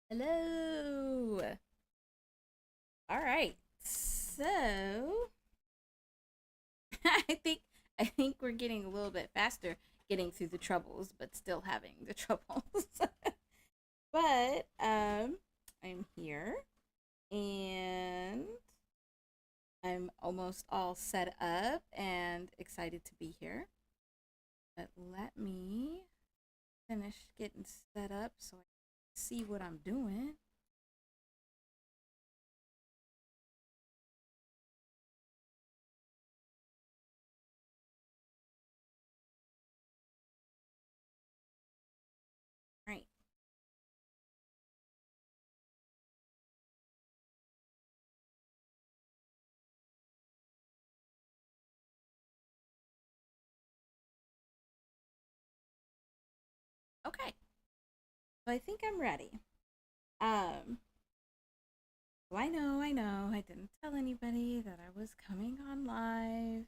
Hello. All right. So I think I think we're getting a little bit faster getting through the troubles, but still having the troubles. but I'm here and I'm almost all set up and excited to be here. But let me finish getting set up so I can see what I'm doing. All right. Okay. So I think I'm ready. Um I didn't tell anybody that I was coming on live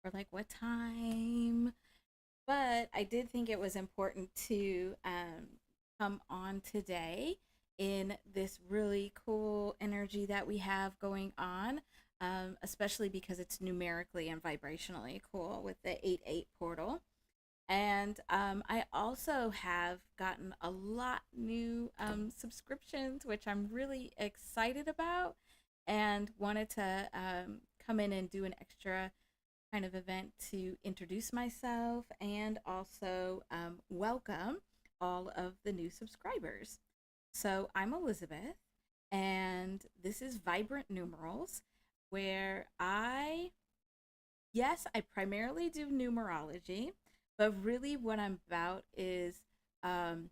or like what time, but I did think it was important to come on today in this really cool energy that we have going on, especially because it's numerically and vibrationally cool with the 8-8 portal. And I also have gotten a lot new subscriptions, which I'm really excited about, and wanted to come in and do an extra kind of event to introduce myself and also welcome all of the new subscribers. So I'm Elizabeth, and this is Vibrant Numerals, where yes, I primarily do numerology, but really what I'm about is um,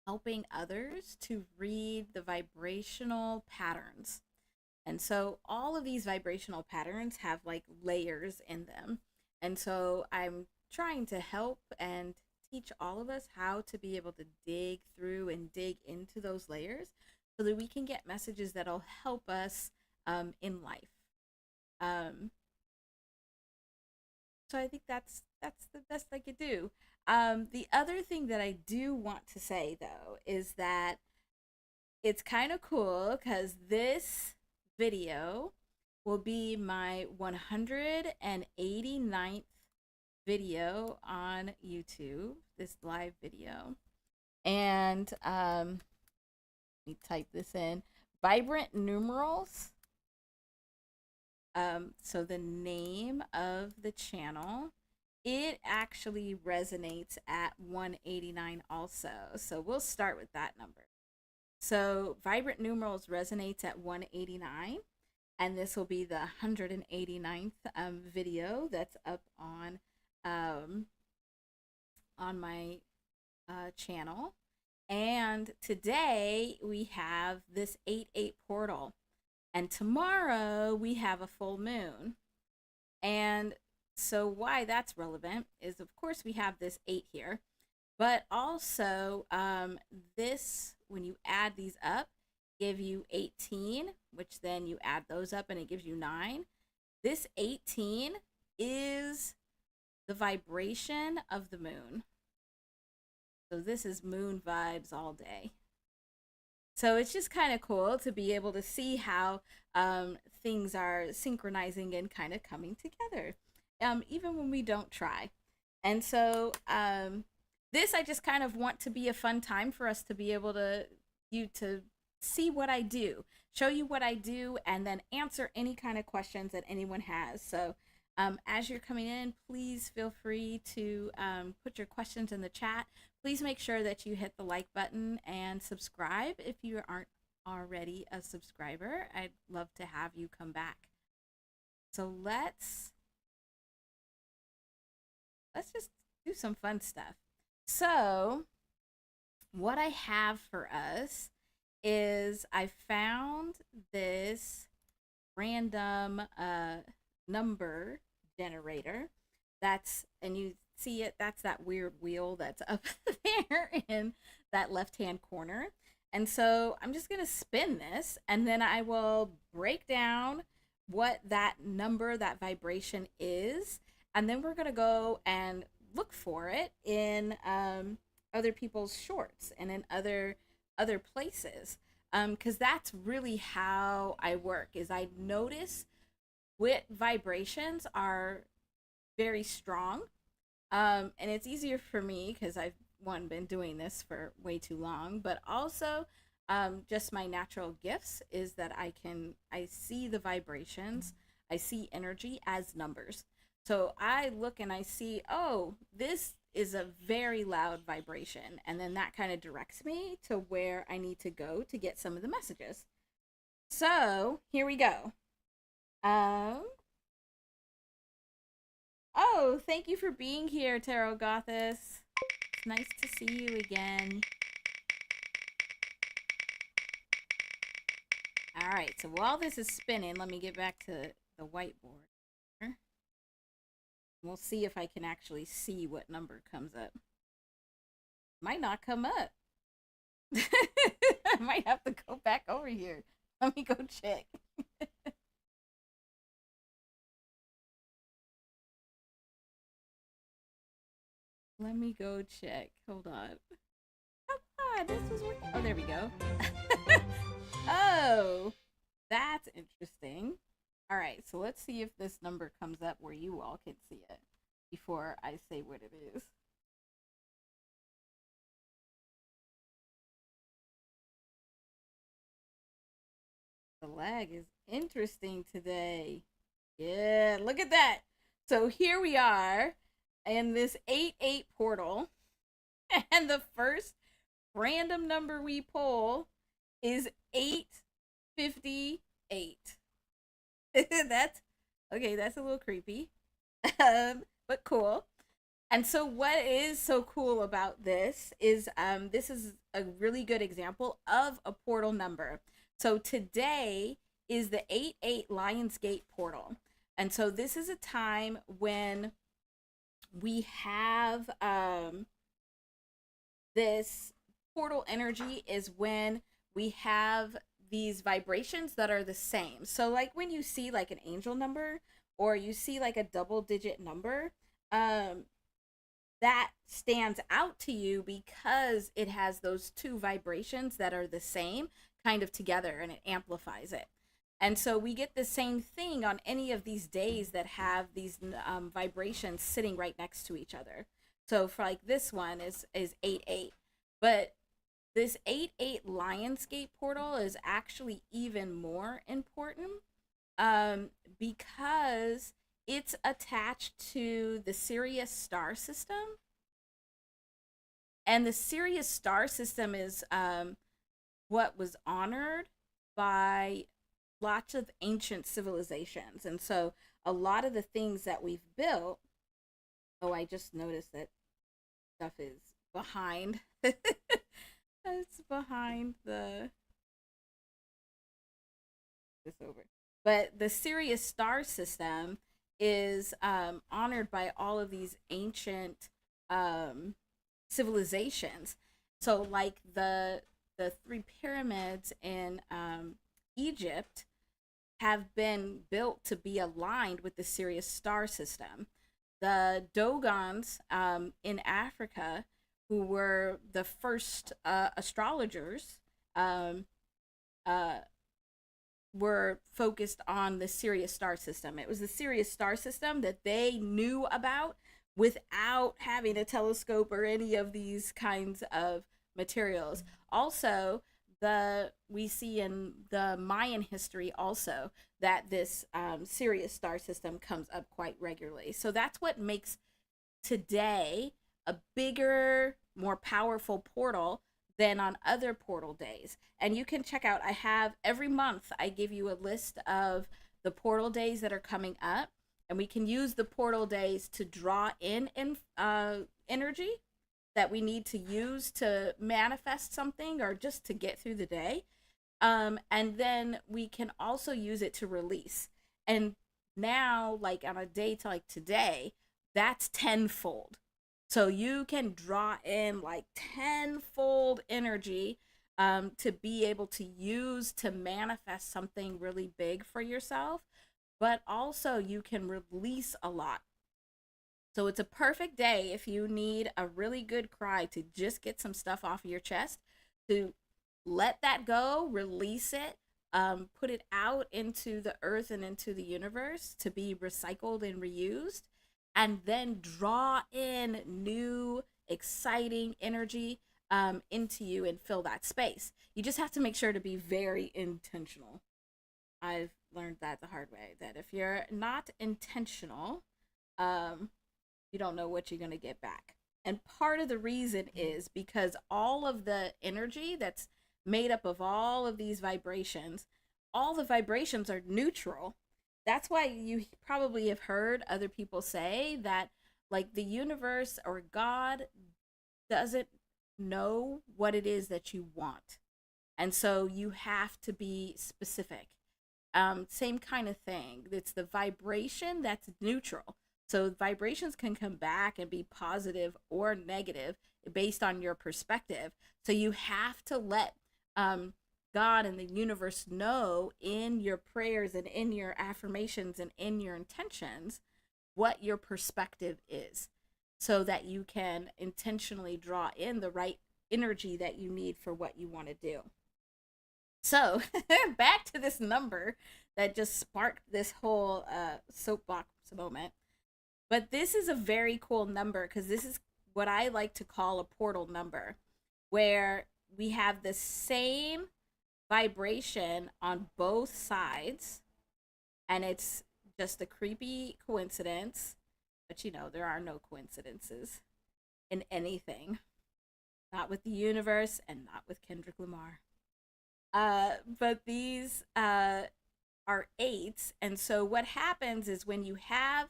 helping others to read the vibrational patterns. And so all of these vibrational patterns have like layers in them. And so I'm trying to help and teach all of us how to be able to dig through and dig into those layers so that we can get messages that'll help us in life. Um, So I think that's the best I could do. The other thing that I do want to say though is that it's kind of cool because this video will be my 189th video on YouTube, this live video. And let me type this in. Vibrant numerals. So the name of the channel, it actually resonates at 189 also. So we'll start with that number. So Vibrant Numerals resonates at 189, and this will be the 189th video that's up um, on my channel. And today we have this 8-8 portal. And tomorrow we have a full moon. And so, why that's relevant is, of course, we have this 8 here, but also this, when you add these up, give you 18, which then you add those up and it gives you 9. This 18 is the vibration of the moon. So, this is moon vibes all day. So it's just kind of cool to be able to see how things are synchronizing and kind of coming together, even when we don't try. And so this, I just kind of want to be a fun time for us to be able to you to see what I do, show you what I do, and then answer any kind of questions that anyone has. So as you're coming in, please feel free to put your questions in the chat. Please make sure that you hit the like button and subscribe if you aren't already a subscriber. I'd love to have you come back. So let's just do some fun stuff. So, what I have for us is I found this random number generator. And you see it, that's that weird wheel that's up there in that left hand corner. And so I'm just going to spin this and then I will break down what that number, that vibration is. And then we're going to go and look for it in other people's shorts and in other other places. Because that's really how I work is I notice what vibrations are very strong. And it's easier for me because I've one been doing this for way too long, but also just my natural gifts is that I see the vibrations, I see energy as numbers. So I look and I see, oh, this is a very loud vibration, and then that kind of directs me to where I need to go to get some of the messages. So here we go. Um, oh, thank you for being here, Tarot Gothis. It's nice to see you again. All right, so while this is spinning, let me get back to the whiteboard. We'll see if I can actually see what number comes up. Might not come up. I might have to go back over here. Let me go check. Let me go check. Hold on. Come on, this was working. Oh, there we go. Oh, that's interesting. All right, so let's see if this number comes up where you all can see it before I say what it is. The lag is interesting today. Yeah, look at that. So here we are in this 8-8 portal, and the first random number we pull is 858. That's okay, that's a little creepy. But cool. And so what is so cool about this is a really good example of a portal number. So today is the 8-8 Lionsgate portal. And so this is a time when we have this portal energy is when we have these vibrations that are the same. So like when you see like an angel number or you see like a double digit number, that stands out to you because it has those two vibrations that are the same kind of together and it amplifies it. And so we get the same thing on any of these days that have these vibrations sitting right next to each other. So for like this one is 8-8, but this 8-8 Lionsgate portal is actually even more important because it's attached to the Sirius star system. And the Sirius star system is what was honored by lots of ancient civilizations. And so a lot of the things that we've built, oh, I just noticed that stuff is behind. It's behind the this over. But the Sirius star system is honored by all of these ancient civilizations. So like the three pyramids in Egypt have been built to be aligned with the Sirius star system. The Dogons in Africa, who were the first astrologers, were focused on the Sirius star system. It was the Sirius star system that they knew about without having a telescope or any of these kinds of materials. Also, we see in the Mayan history also that this Sirius star system comes up quite regularly. So that's what makes today a bigger, more powerful portal than on other portal days. And you can check out, I have every month, I give you a list of the portal days that are coming up. And we can use the portal days to draw in energy that we need to use to manifest something or just to get through the day. And then we can also use it to release. And now, like on a day to like today, that's tenfold. So you can draw in like tenfold energy to be able to use to manifest something really big for yourself. But also you can release a lot. So it's a perfect day if you need a really good cry to just get some stuff off of your chest, to let that go, release it, put it out into the earth and into the universe to be recycled and reused, and then draw in new, exciting energy into you and fill that space. You just have to make sure to be very intentional. I've learned that the hard way, that if you're not intentional, um, you don't know what you're going to get back. And part of the reason is because all of the energy that's made up of all the vibrations are neutral. That's why you probably have heard other people say that, like, the universe or God doesn't know what it is that you want. And so you have to be specific. Same kind of thing. It's the vibration that's neutral. So vibrations can come back and be positive or negative based on your perspective. So you have to let um, God and the universe know in your prayers and in your affirmations and in your intentions what your perspective is, so that you can intentionally draw in the right energy that you need for what you want to do. So back to this number that just sparked this whole soapbox moment. But this is a very cool number because this is what I like to call a portal number, where we have the same vibration on both sides, and it's just a creepy coincidence. But there are no coincidences in anything, not with the universe and not with Kendrick Lamar. But these are eights. And so what happens is when you have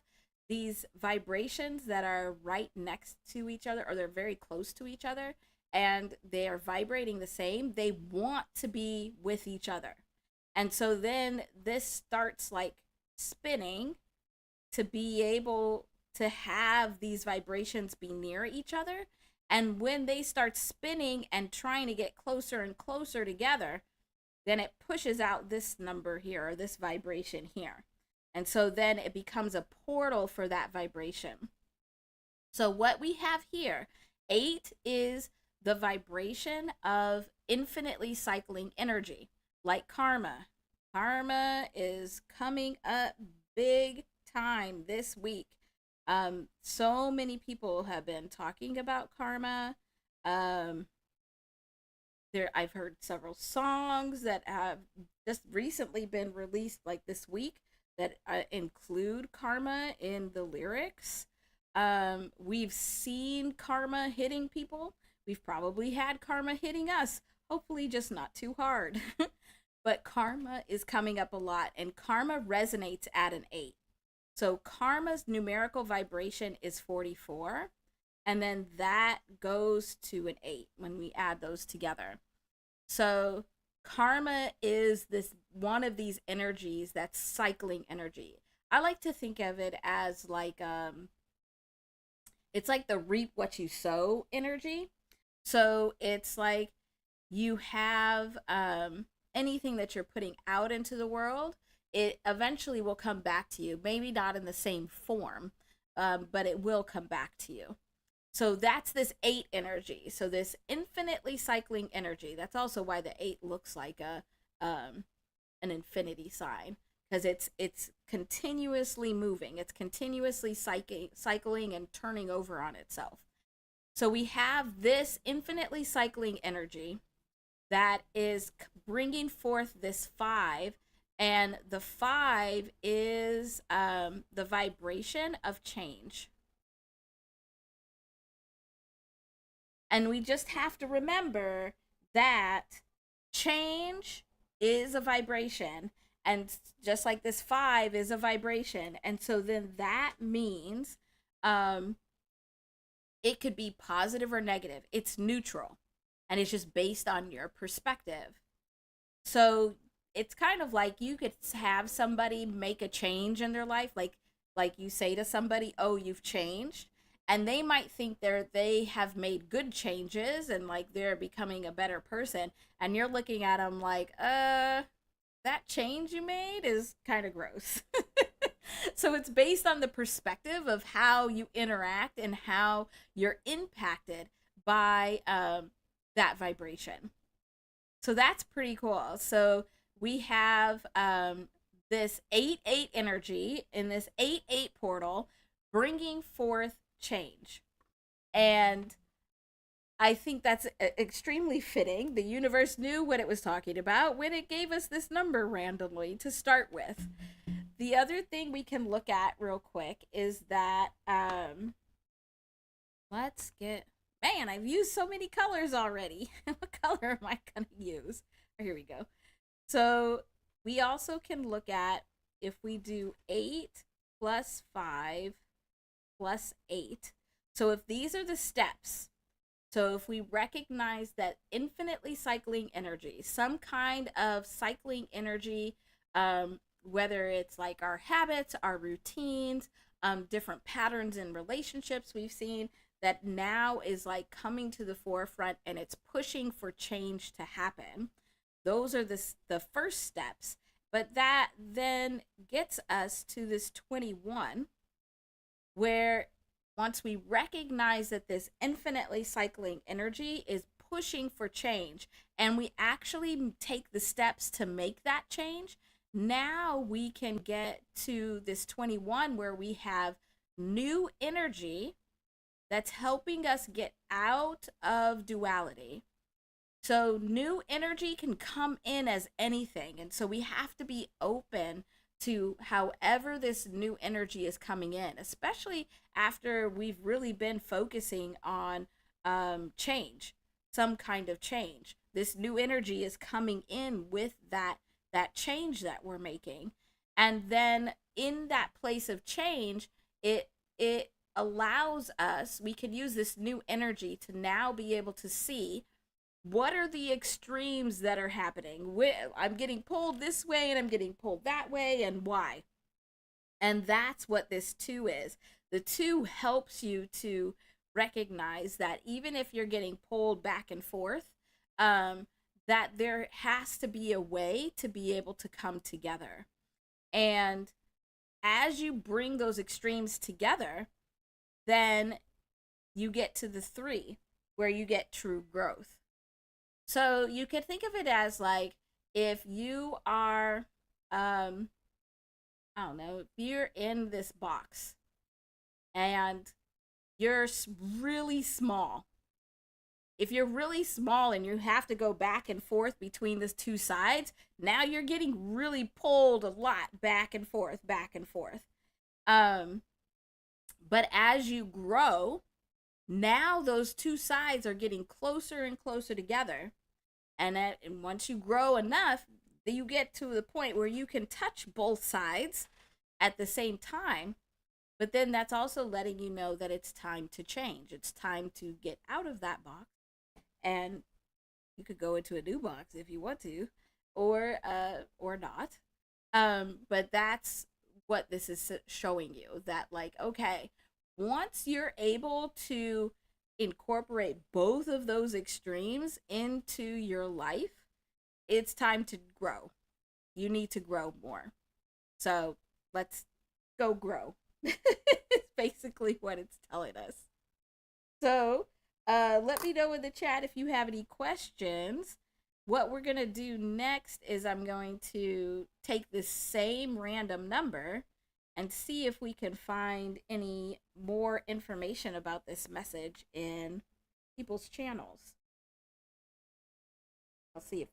these vibrations that are right next to each other, or they're very close to each other, and they are vibrating the same, they want to be with each other. And so then this starts like spinning to be able to have these vibrations be near each other. And when they start spinning and trying to get closer and closer together, then it pushes out this number here, or this vibration here. And so then it becomes a portal for that vibration. So what we have here, 8 is the vibration of infinitely cycling energy, like karma. Karma is coming up big time this week. So many people have been talking about karma. I've heard several songs that have just recently been released, like this week, that include karma in the lyrics. We've seen karma hitting people. We've probably had karma hitting us. Hopefully, just not too hard. But karma is coming up a lot, and karma resonates at an 8. So karma's numerical vibration is 44, and then that goes to an 8 when we add those together. So karma is this one of these energies that's cycling energy. I like to think of it as like it's like the reap what you sow energy. So it's like you have anything that you're putting out into the world, it eventually will come back to you. Maybe not in the same form, but it will come back to you. So that's this 8 energy. So this infinitely cycling energy. That's also why the 8 looks like an infinity sign, because it's continuously moving. It's continuously cycling and turning over on itself. So we have this infinitely cycling energy that is bringing forth this 5, and the 5 is the vibration of change. And we just have to remember that change is a vibration. And just like this 5 is a vibration. And so then that means it could be positive or negative. It's neutral. And it's just based on your perspective. So it's kind of like you could have somebody make a change in their life. Like you say to somebody, oh, you've changed. And they might think they have made good changes and like they're becoming a better person. And you're looking at them like, that change you made is kind of gross. So it's based on the perspective of how you interact and how you're impacted by that vibration. So that's pretty cool. So we have this 8-8 energy in this 8-8 portal bringing forth change. And I think that's extremely fitting. The universe knew what it was talking about when it gave us this number randomly to start with. The other thing we can look at real quick is that let's get, man, I've used so many colors already. What color am I going to use? Oh, here we go. So we also can look at if we do 8 plus 5 plus 8. So if these are the steps, so if we recognize that infinitely cycling energy, some kind of cycling energy, whether it's like our habits, our routines, different patterns in relationships we've seen that now is like coming to the forefront and it's pushing for change to happen. Those are the first steps. But that then gets us to this 21, where once we recognize that this infinitely cycling energy is pushing for change and we actually take the steps to make that change, now we can get to this 21 where we have new energy that's helping us get out of duality. So new energy can come in as anything. And so we have to be open to however this new energy is coming in, especially after we've really been focusing on change, some kind of change. This new energy is coming in with that change that we're making. And then in that place of change, it allows us, we can use this new energy to now be able to see what are the extremes that are happening. I'm getting pulled this way and I'm getting pulled that way, and why. And that's what this 2 is. The 2 helps you to recognize that even if you're getting pulled back and forth, that there has to be a way to be able to come together. And as you bring those extremes together, then you get to the 3 where you get true growth. So you could think of it as like if you are, I don't know, if you're in this box and you're really small. If you're really small and you have to go back and forth between the 2 sides, now you're getting really pulled a lot back and forth, back and forth. But as you grow, now those 2 sides are getting closer and closer together. And once you grow enough, you get to the point where you can touch both sides at the same time. But then that's also letting you know that it's time to change. It's time to get out of that box. And you could go into a new box if you want to, or not. But that's what this is showing you, that like, okay, once you're able to incorporate both of those extremes into your life, it's time to grow. You need to grow more. So let's go grow. It's basically what it's telling us. So let me know in the chat if you have any questions. What we're going to do next is I'm going to take this same random number and see if we can find any more information about this message in people's channels.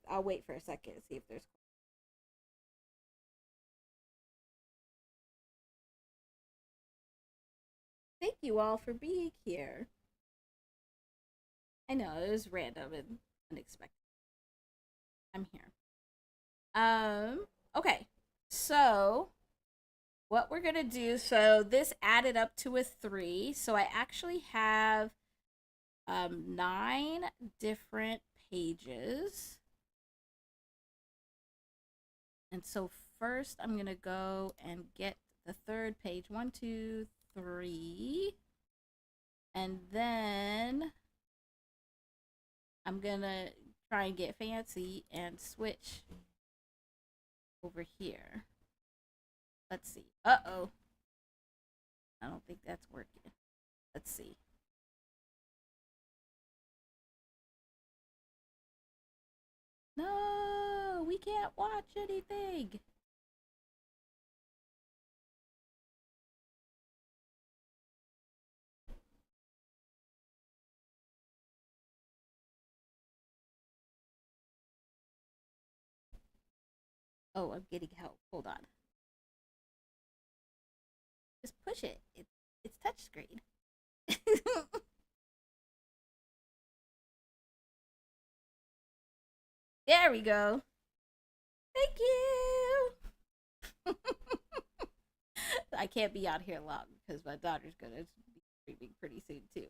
I'll wait for a second to see if there's. Thank you all for being here. I know it was random and unexpected. I'm here. Okay. So what we're gonna do, so this added up to a 3, so I actually have 9 different pages. And so first I'm gonna go and get the 3rd page. 1, 2, 3. And then I'm gonna try and get fancy and switch over here. Let's see. Uh-oh. I don't think that's working. Let's see. No, we can't watch anything. Oh, I'm getting help. Hold on. Just push it. It's touchscreen. There we go. Thank you. I can't be out here long because my daughter's gonna be screaming pretty soon too.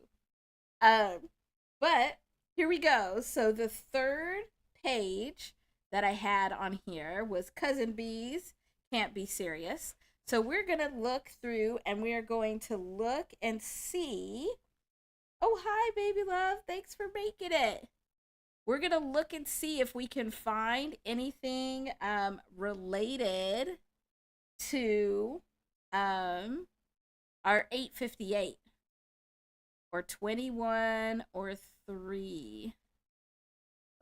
But here we go. So the third page that I had on here was Cousin B's Can't Be Serious. So we're gonna look through and we are going to look and see. Oh, hi, baby love. Thanks for making it. We're gonna look and see if we can find anything related to our 858 or 21 or 3.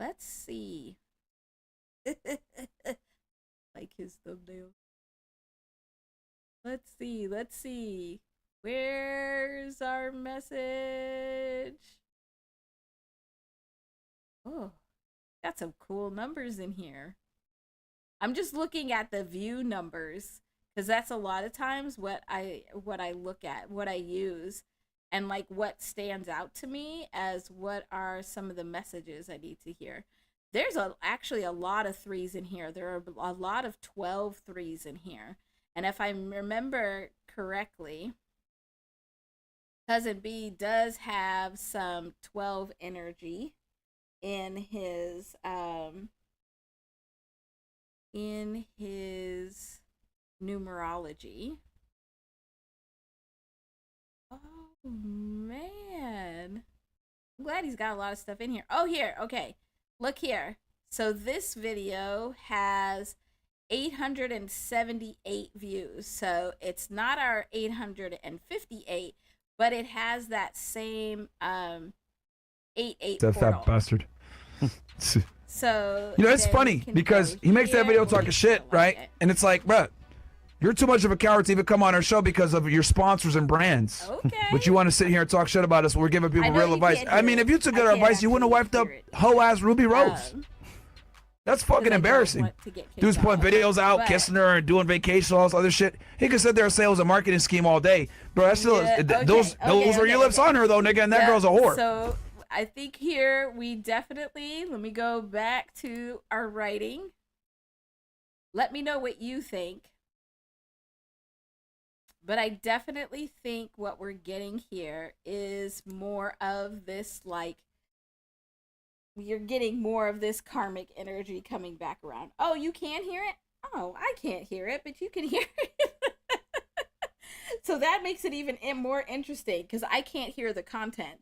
Let's see. Like his thumbnail. Let's see. Where's our message? Oh, got some cool numbers in here. I'm just looking at the view numbers because that's a lot of times what I look at, what I use, and like what stands out to me as what are some of the messages I need to hear. There's actually a lot of 3s in here. There are a lot of 12 3s in here. And if I remember correctly, Cousin B does have some 12 energy in his numerology. Oh man, I'm glad he's got a lot of stuff in here. Oh, here, okay, look here. So this video has 878 views. So it's not our 858, but it has that same 88 that portal. fat bastard. So you know, it's funny because he makes that video talking shit, right? And it's like, bruh, you're too much of a coward to even come on our show because of your sponsors and brands. Okay. But you want to sit here and talk shit about us when we're giving people real advice. I mean, if you took our advice, you wouldn't have wiped up hoe-ass Ruby Rose. That's fucking embarrassing. Dude's putting videos out, kissing her, and doing vacation, all this other shit. He could sit there and say it was a marketing scheme all day. Bro, that's still, those were your lips on her, though, nigga, and that girl's a whore. So I think here we definitely, let me go back to our writing. Let me know what you think. But I definitely think what we're getting here is more of this, like, you're getting more of this karmic energy coming back around. Oh, you can't hear it? Oh, I can't hear it, but you can hear it. So that makes it even more interesting because I can't hear the content.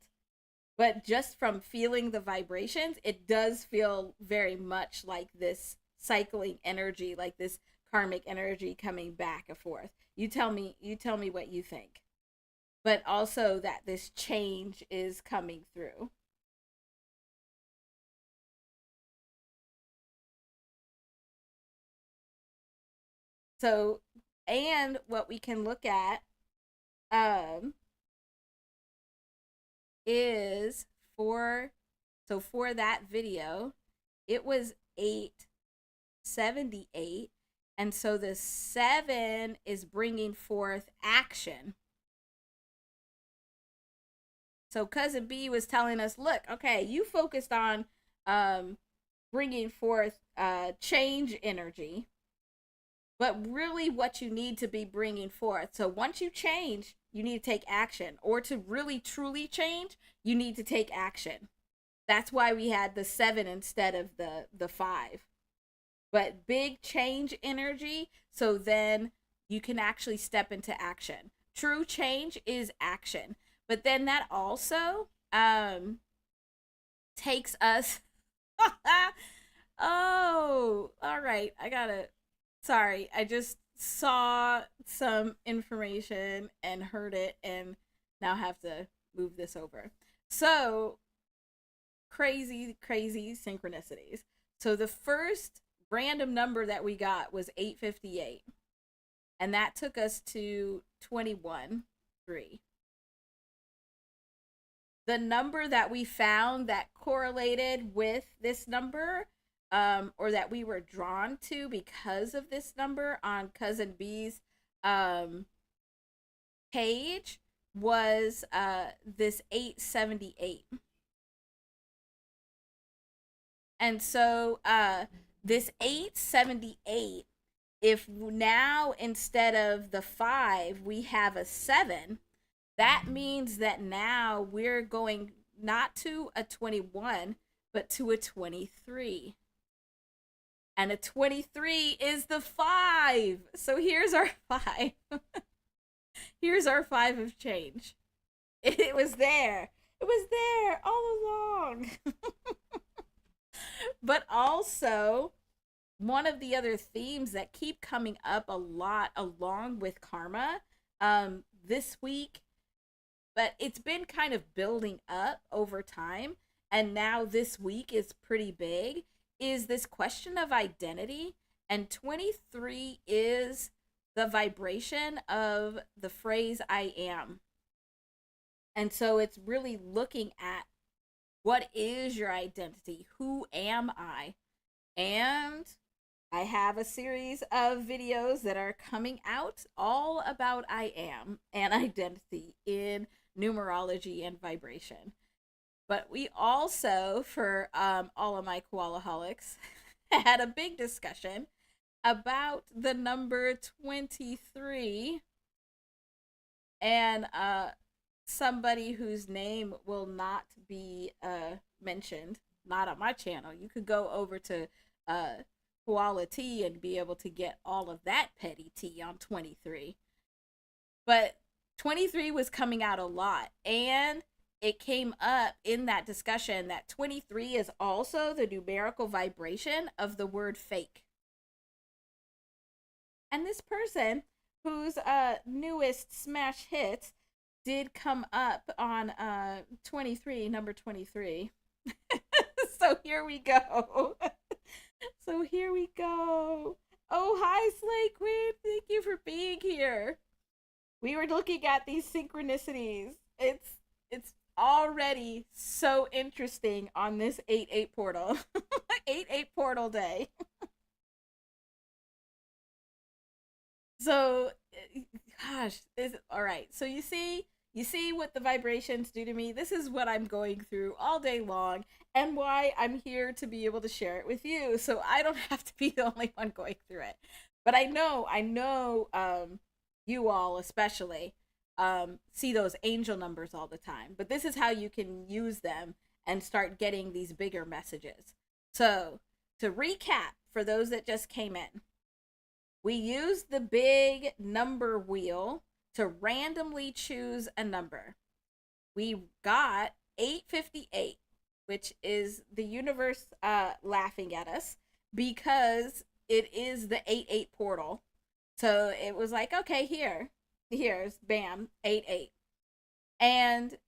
But just from feeling the vibrations, it does feel very much like this cycling energy, like this karmic energy coming back and forth. You tell me what you think. But also that this change is coming through. So, and what we can look at is for that video, it was 878, and so the 7 is bringing forth action. So Cousin B was telling us, look, okay, you focused on bringing forth change energy, but really what you need to be bringing forth. So once you change, you need to take action. Or to really truly change, you need to take action. That's why we had the 7 instead of the 5. But big change energy, so then you can actually step into action. True change is action. But then that also takes us... Oh, all right. Sorry, I just saw some information and heard it and now have to move this over. So, crazy synchronicities. So the first random number that we got was 858. And that took us to 21-3. The number that we found that correlated with this number, or that we were drawn to because of this number on Cousin B's page, was this 878. And so this 878, if now instead of the 5 we have a 7, that means that now we're going not to a 21 but to a 23. And a 23 is the 5. So here's our 5. Here's our 5 of change. It was there. It was there all along. But also, one of the other themes that keep coming up a lot along with karma this week, but it's been kind of building up over time, and now this week is pretty big, is this question of identity. And 23 is the vibration of the phrase I am. And so it's really looking at, what is your identity? Who am I? And I have a series of videos that are coming out all about I am and identity in numerology and vibration. But we also, for all of my koalaholics, had a big discussion about the number 23, and somebody whose name will not be mentioned, not on my channel. You could go over to Koala Tea and be able to get all of that petty tea on 23. But 23 was coming out a lot, and it came up in that discussion that 23 is also the numerical vibration of the word fake. And this person, whose newest smash hit did come up on 23, number 23. So here we go. Oh, hi, Slay Queen. Thank you for being here. We were looking at these synchronicities. It's already so interesting on this 8-8 portal. 8-8 portal day. So, gosh, all right. So you see what the vibrations do to me. This is what I'm going through all day long, and why I'm here to be able to share it with you, so I don't have to be the only one going through it. But I know, you all especially see those angel numbers all the time. But this is how you can use them and start getting these bigger messages. So to recap, for those that just came in, we used the big number wheel to randomly choose a number. We got 858, which is the universe laughing at us because it is the 8-8 portal. So it was like, okay, here's bam, 8-8. And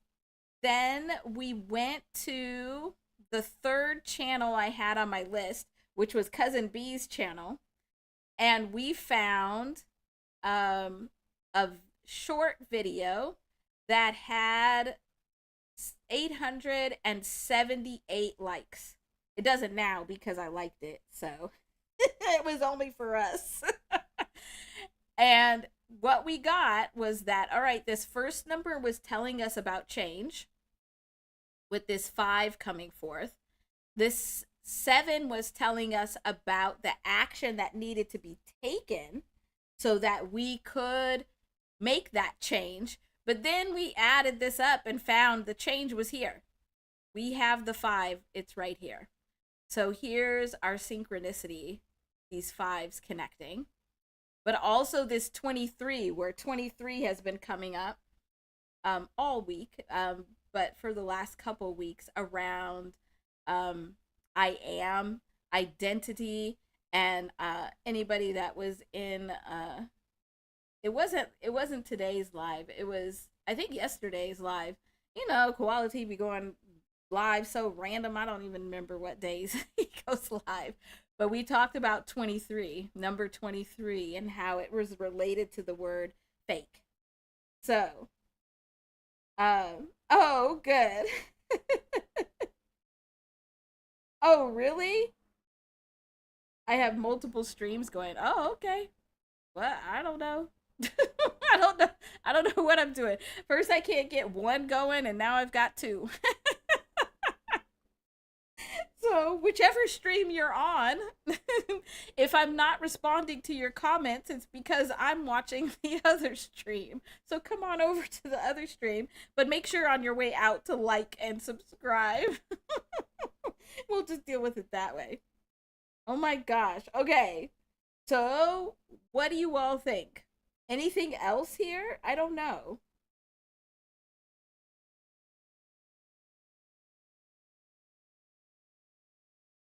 then we went to the third channel I had on my list, which was Cousin B's channel. And we found a short video that had 878 likes. It doesn't now because I liked it, so it was only for us. And what we got was that, all right, this first number was telling us about change with this 5 coming forth. This 7 was telling us about the action that needed to be taken so that we could make that change. But then we added this up and found the change was here. We have the 5. It's right here. So here's our synchronicity, these 5s connecting. But also this 23, where 23 has been coming up all week, but for the last couple weeks around I am, identity, and anybody that was in it wasn't today's live, it was I think yesterday's live. You know, Koala TV going live so random. I don't even remember what days he goes live. But we talked about 23, number 23, and how it was related to the word fake. So, oh, good. Oh, really? I have multiple streams going. Oh, okay. Well, I don't know. I don't know what I'm doing. First I can't get one going and now I've got two. So whichever stream you're on, if I'm not responding to your comments, it's because I'm watching the other stream. So come on over to the other stream, but make sure on your way out to like and subscribe. We'll just deal with it that way. Oh my gosh. Okay. So what do you all think? Anything else here? I don't know.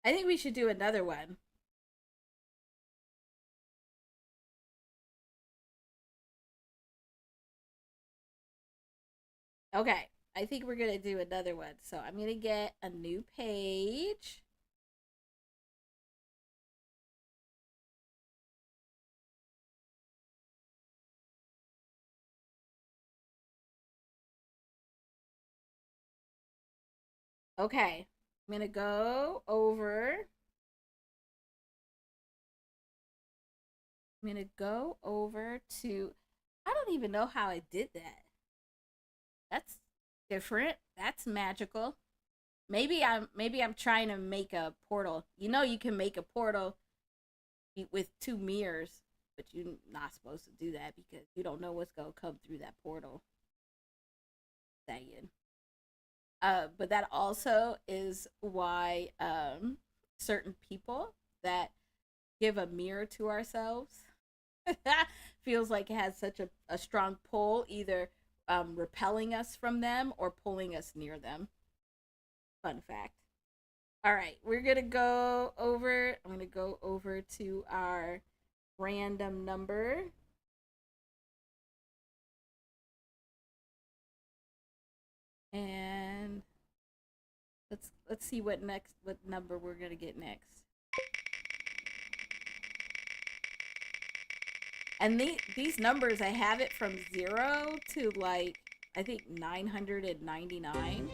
I think we should do another one. Okay, I think we're gonna do another one. So I'm gonna get a new page. Okay, I'm gonna go over. I'm gonna go over to. I don't even know how I did that. That's different. That's magical. Maybe I'm trying to make a portal. You know, you can make a portal with two mirrors, but you're not supposed to do that because you don't know what's gonna come through that portal. Saying. But that also is why certain people that give a mirror to ourselves feels like it has such a strong pull, either repelling us from them or pulling us near them. Fun fact. All right, we're gonna go over. I'm gonna go over to our random number. And let's see what number we're gonna get next. And these numbers, I have it from 0 to like I think 999.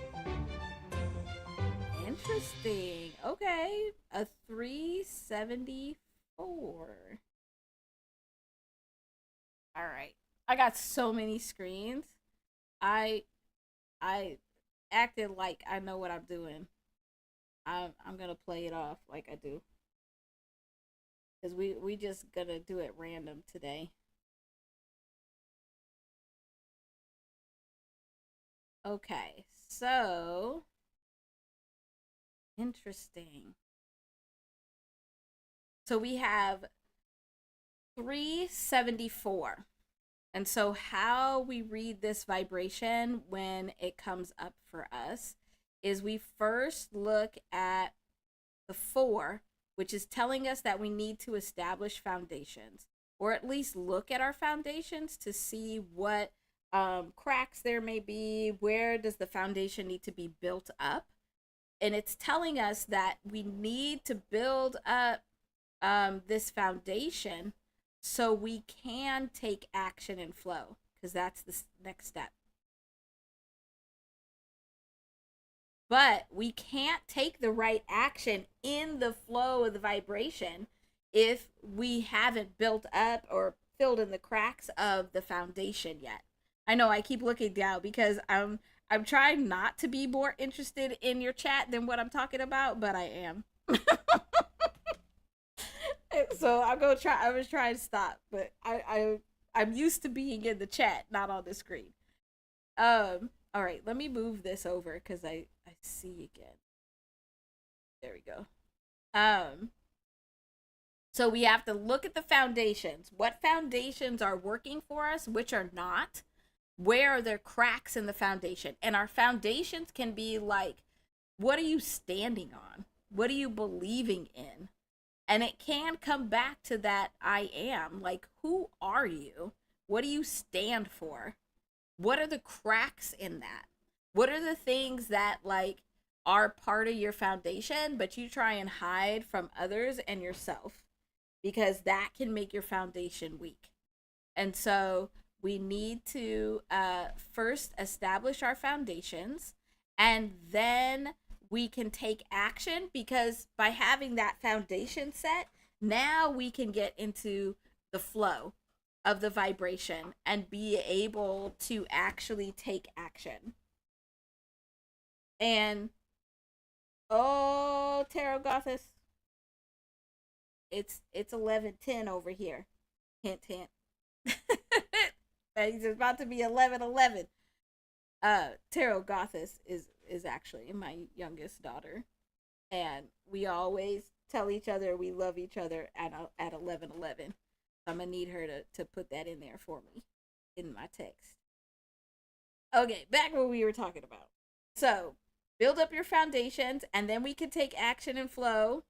Interesting. Okay, a 374. All right, I got so many screens. I acted like I know what I'm doing. I'm gonna play it off like I do, because we just gonna do it random today. Okay, so interesting. So we have 374. And so how we read this vibration when it comes up for us is we first look at the 4, which is telling us that we need to establish foundations, or at least look at our foundations to see what cracks there may be. Where does the foundation need to be built up? And it's telling us that we need to build up this foundation so we can take action and flow, because that's the next step. But we can't take the right action in the flow of the vibration if we haven't built up or filled in the cracks of the foundation yet. I know I keep looking down because I'm trying not to be more interested in your chat than what I'm talking about, but I am. So I'm gonna try. I was trying to stop, but I'm used to being in the chat, not on the screen. All right, let me move this over because I see again. There we go. So we have to look at the foundations. What foundations are working for us, which are not? Where are there cracks in the foundation? And our foundations can be like, what are you standing on? What are you believing in? And it can come back to that I am. Like, who are you? What do you stand for? What are the cracks in that? What are the things that, like, are part of your foundation, but you try and hide from others and yourself, because that can make your foundation weak. And so we need to first establish our foundations, and then we can take action, because by having that foundation set, now we can get into the flow of the vibration and be able to actually take action. And oh, Tarot Gothis, it's 11:10 over here. Hint, hint. It's about to be 11:11. Tarot Gothis is actually my youngest daughter, and we always tell each other we love each other at 11:11. I'm gonna need her to put that in there for me in my text. Okay, back what we were talking about. So build up your foundations, and then we can take action and flow.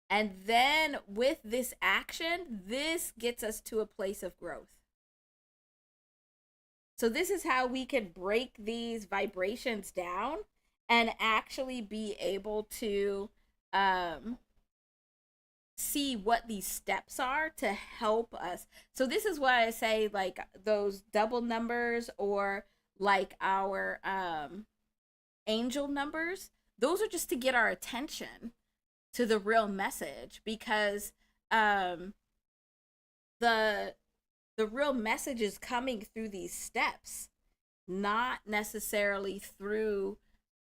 And then with this action, this gets us to a place of growth. So this is how we can break these vibrations down and actually be able to see what these steps are to help us. So this is why I say, like, those double numbers, or like our angel numbers, those are just to get our attention to the real message, because the real message is coming through these steps, not necessarily through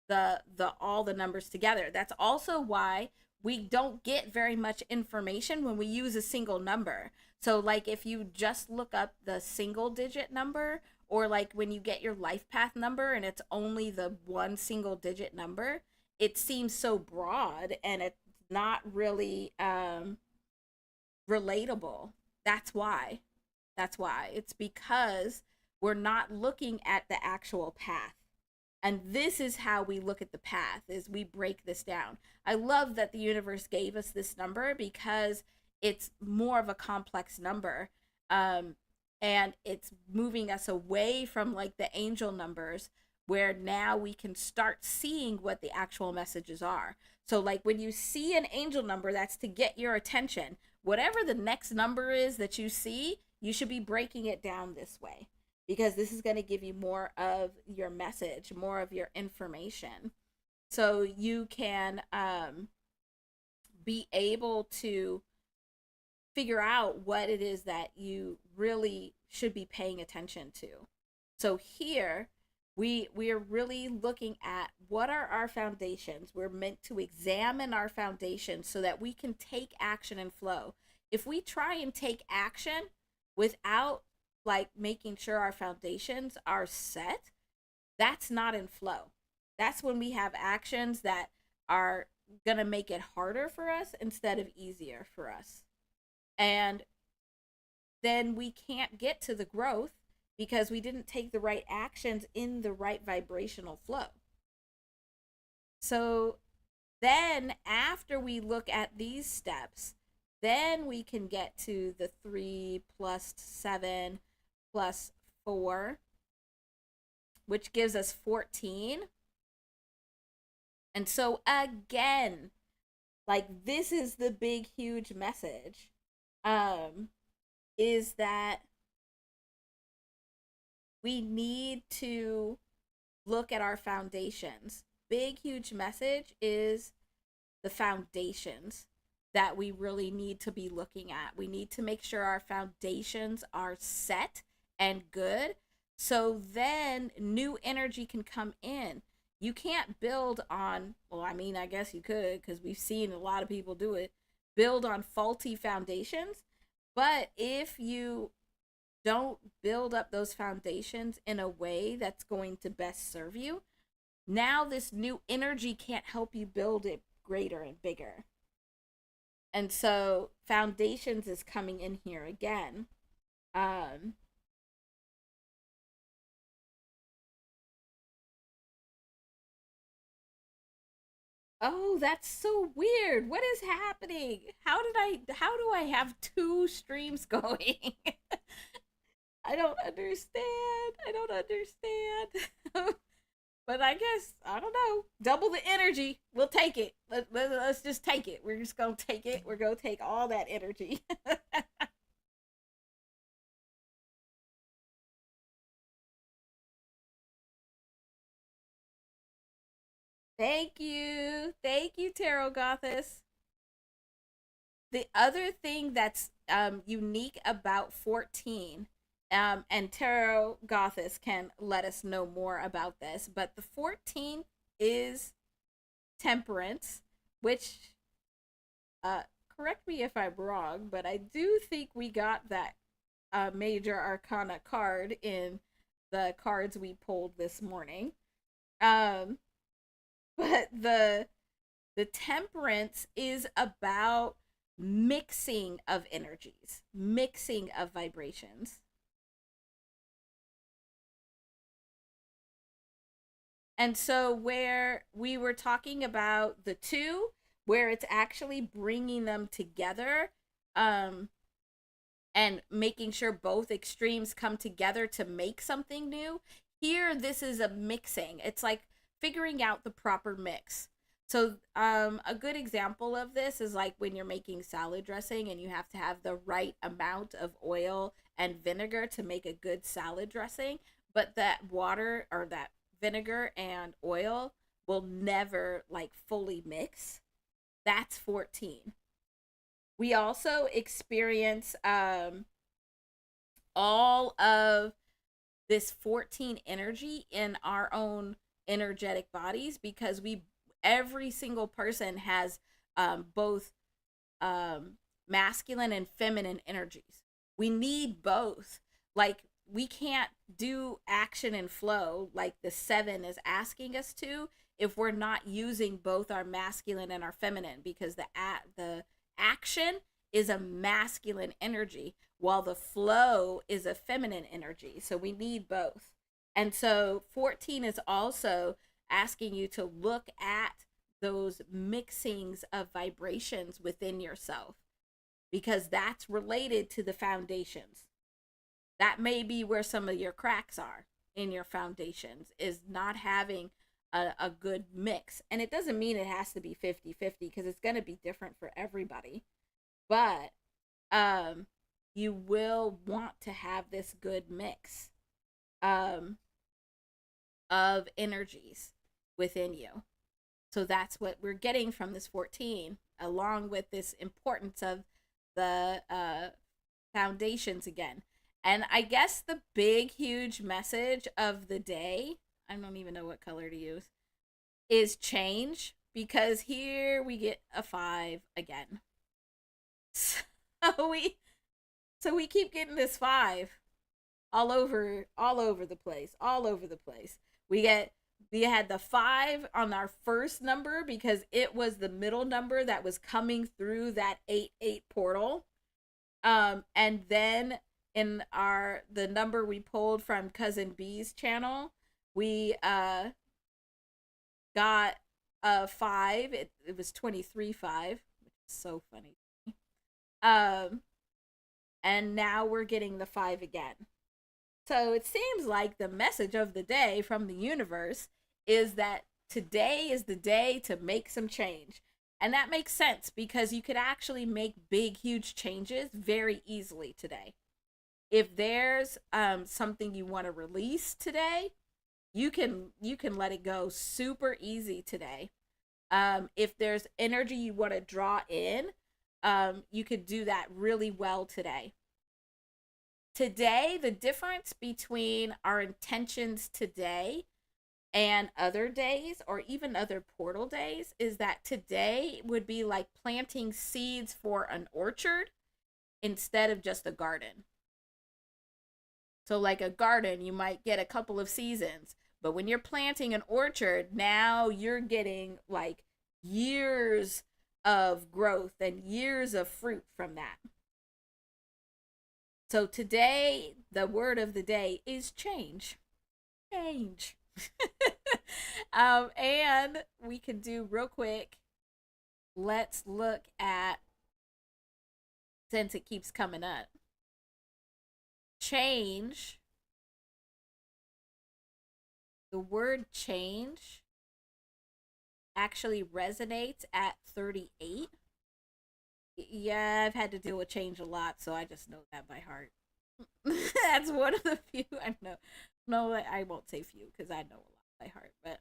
the all the numbers together. That's also why we don't get very much information when we use a single number. So like if you just look up the single digit number, or like when you get your life path number and it's only the one single digit number, it seems so broad and it's not really relatable. That's why. It's because we're not looking at the actual path. And this is how we look at the path, is we break this down. I love that the universe gave us this number, because it's more of a complex number. And it's moving us away from like the angel numbers, where now we can start seeing what the actual messages are. So like when you see an angel number, that's to get your attention. Whatever the next number is that you see, you should be breaking it down this way, because this is going to give you more of your message, more of your information. So you can be able to figure out what it is that you really should be paying attention to. So here we are really looking at what are our foundations. We're meant to examine our foundations so that we can take action and flow. If we try and take action without like making sure our foundations are set, that's not in flow. That's when we have actions that are gonna make it harder for us instead of easier for us. And then we can't get to the growth because we didn't take the right actions in the right vibrational flow. So then after we look at these steps, then we can get to the 3 plus 7 plus 4, which gives us 14. And so again, like this is the big, huge message, is that we need to look at our foundations. Big, huge message is the foundations that we really need to be looking at. We need to make sure our foundations are set and good, so then new energy can come in. You can't build on, well, I mean, I guess you could, because we've seen a lot of people do it, build on faulty foundations. But if you don't build up those foundations in a way that's going to best serve you, now this new energy can't help you build it greater and bigger. And so foundations is coming in here again. Oh, that's so weird. What is happening? How do I have two streams going? I don't understand. But I guess, I don't know, double the energy. We'll take it. Let's just take it. We're just going to take it. We're going to take all that energy. Thank you. Thank you, Tarot Gothis. The other thing that's unique about 14, and Tarot Gothis can let us know more about this, but the 14 is temperance, which, correct me if I'm wrong, but I do think we got that major arcana card in the cards we pulled this morning. But the temperance is about mixing of energies, mixing of vibrations. And so where we were talking about the two, where it's actually bringing them together, and making sure both extremes come together to make something new, here this is a mixing. It's like figuring out the proper mix. So a good example of this is like when you're making salad dressing and you have to have the right amount of oil and vinegar to make a good salad dressing, but that water or that vinegar and oil will never like fully mix. That's 14. We also experience all of this 14 energy in our own energetic bodies, because every single person has both masculine and feminine energies. We need both. Like, we can't do action and flow like the 7 is asking us to if we're not using both our masculine and our feminine, because the action is a masculine energy while the flow is a feminine energy. So we need both. And so 14 is also asking you to look at those mixings of vibrations within yourself, because that's related to the foundations. That may be where some of your cracks are in your foundations, is not having a good mix. And it doesn't mean it has to be 50-50, because it's going to be different for everybody. But you will want to have this good mix of energies within you. So that's what we're getting from this 14, along with this importance of the foundations again. And I guess the big, huge message of the day, I don't even know what color to use, is change, because here we get a 5 again. So we keep getting this 5 all over the place. We had the 5 on our first number because it was the middle number that was coming through that 8-8 portal. And then in the number we pulled from Cousin B's channel, we got a 5. It was 23-5, which is so funny. And now we're getting the 5 again. So it seems like the message of the day from the universe is that today is the day to make some change. And that makes sense, because you could actually make big, huge changes very easily today. If there's something you want to release today, you can let it go super easy today. If there's energy you want to draw in, you could do that really well today. Today, the difference between our intentions today and other days, or even other portal days, is that today would be like planting seeds for an orchard instead of just a garden. So like a garden, you might get a couple of seasons, but when you're planting an orchard, now you're getting like years of growth and years of fruit from that. So today, the word of the day is change. Change. And we can do real quick. Let's look at, since it keeps coming up, change. the word change actually resonates at 38. Yeah, I've had to deal with change a lot, so I just know that by heart. That's one of the few I know. No, I won't say few because I know a lot by heart. But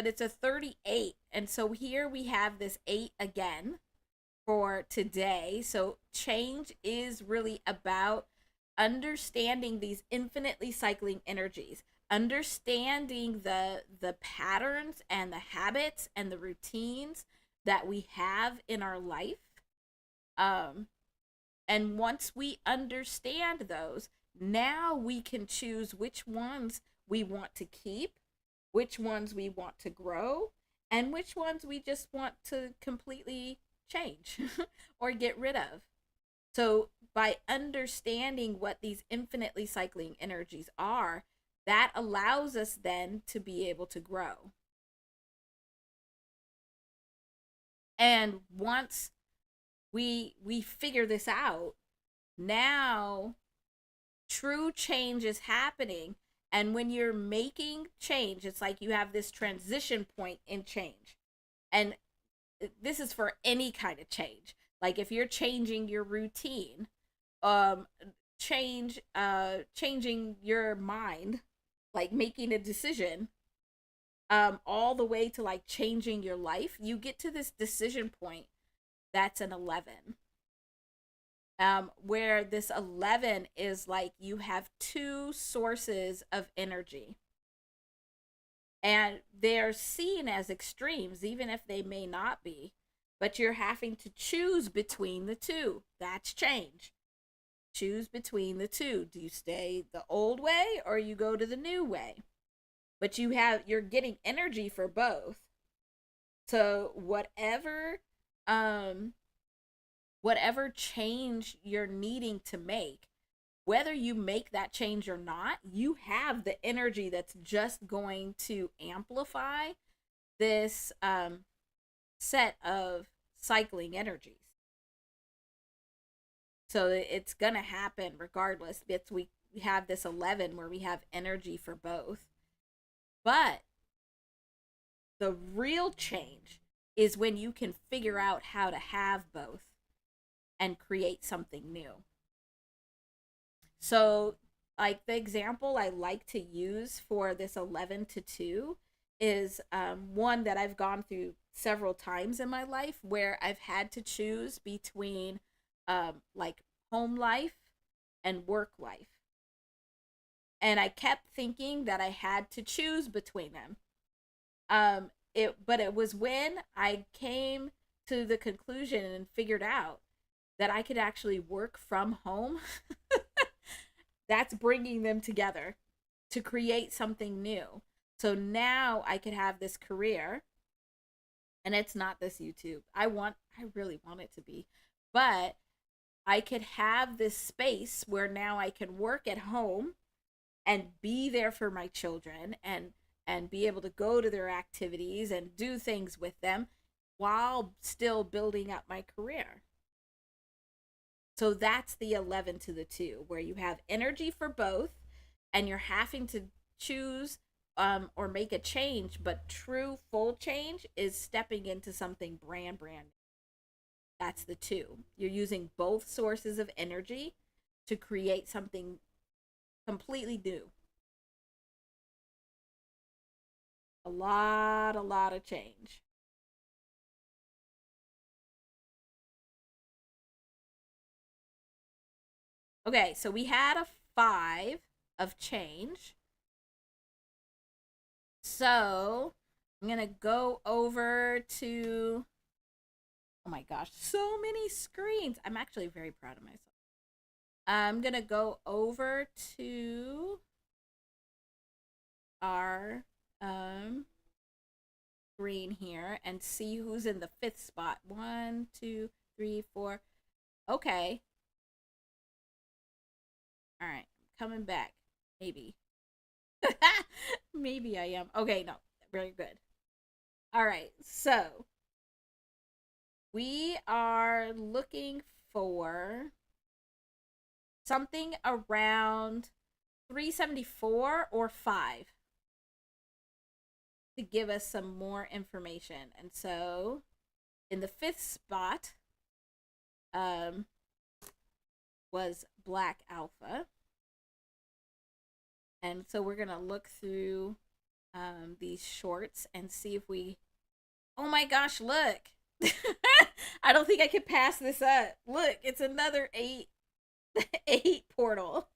it's a 38, and so here we have this 8 again for today. So change is really about understanding these infinitely cycling energies, understanding the patterns and the habits and the routines that we have in our life. And once we understand those, now we can choose which ones we want to keep, which ones we want to grow, and which ones we just want to completely change or get rid of. So by understanding what these infinitely cycling energies are, that allows us then to be able to grow. And once we figure this out, now true change is happening. And when you're making change, it's like you have this transition point in change. And this is for any kind of change. Like if you're changing your routine, changing your mind, like making a decision, all the way to like changing your life, you get to this decision point that's an 11. Where this 11 is like you have two sources of energy. And they're seen as extremes, even if they may not be. But you're having to choose between the two. That's change. Choose between the two. Do you stay the old way or you go to the new way? But you're getting energy for both. So whatever change you're needing to make, whether you make that change or not, you have the energy that's just going to amplify this set of cycling energies. So it's going to happen regardless. We have this 11 where we have energy for both. But the real change is when you can figure out how to have both and create something new. So, like the example I like to use for this 11 to 2 is one that I've gone through several times in my life where I've had to choose between like home life and work life. And I kept thinking that I had to choose between them. But it was when I came to the conclusion and figured out that I could actually work from home. That's bringing them together to create something new. So now I could have this career, and it's not this YouTube. I really want it to be, but I could have this space where now I can work at home and be there for my children and be able to go to their activities and do things with them while still building up my career. So that's the 11 to the 2, where you have energy for both and you're having to choose or make a change, but true full change is stepping into something brand new. That's the 2. You're using both sources of energy to create something completely new. A lot of change. Okay, so we had a 5 of change. So I'm going to go over to, oh my gosh, so many screens. I'm actually very proud of myself. I'm going to go over to our screen here and see who's in the 5th spot. 1, 2, 3, 4. Okay. All right, coming back. Maybe. Maybe I am. Okay, no. Very good. All right, so we are looking for something around 374 or 5. to give us some more information. And so in the 5th spot was Black Alpha. And so we're going to look through these shorts and see if we... Oh my gosh, look. I don't think I can pass this up. Look, it's another 8 portal.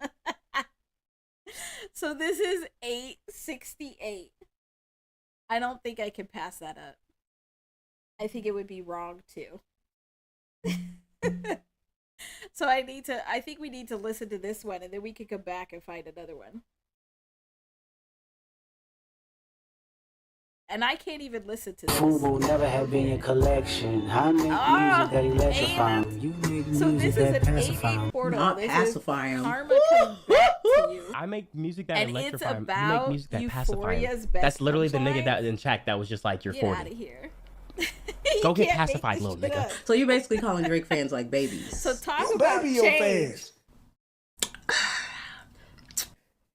So this is 868. I don't think I can pass that up. I think it would be wrong too. So I think we need to listen to this one and then we can come back and find another one. And I can't even listen to this. Will never have been in collection. I make music that electrify. You make music that pacify. Not pacify him. Karma comes back to you. I make music that electrify. And it's about you make music that Euphoria's pacify. That's literally the nigga that in chat that was just like, you're 40. Get out of here. Go get pacified, little nigga. So you're basically calling Drake fans like babies. So talk about change. Your fans.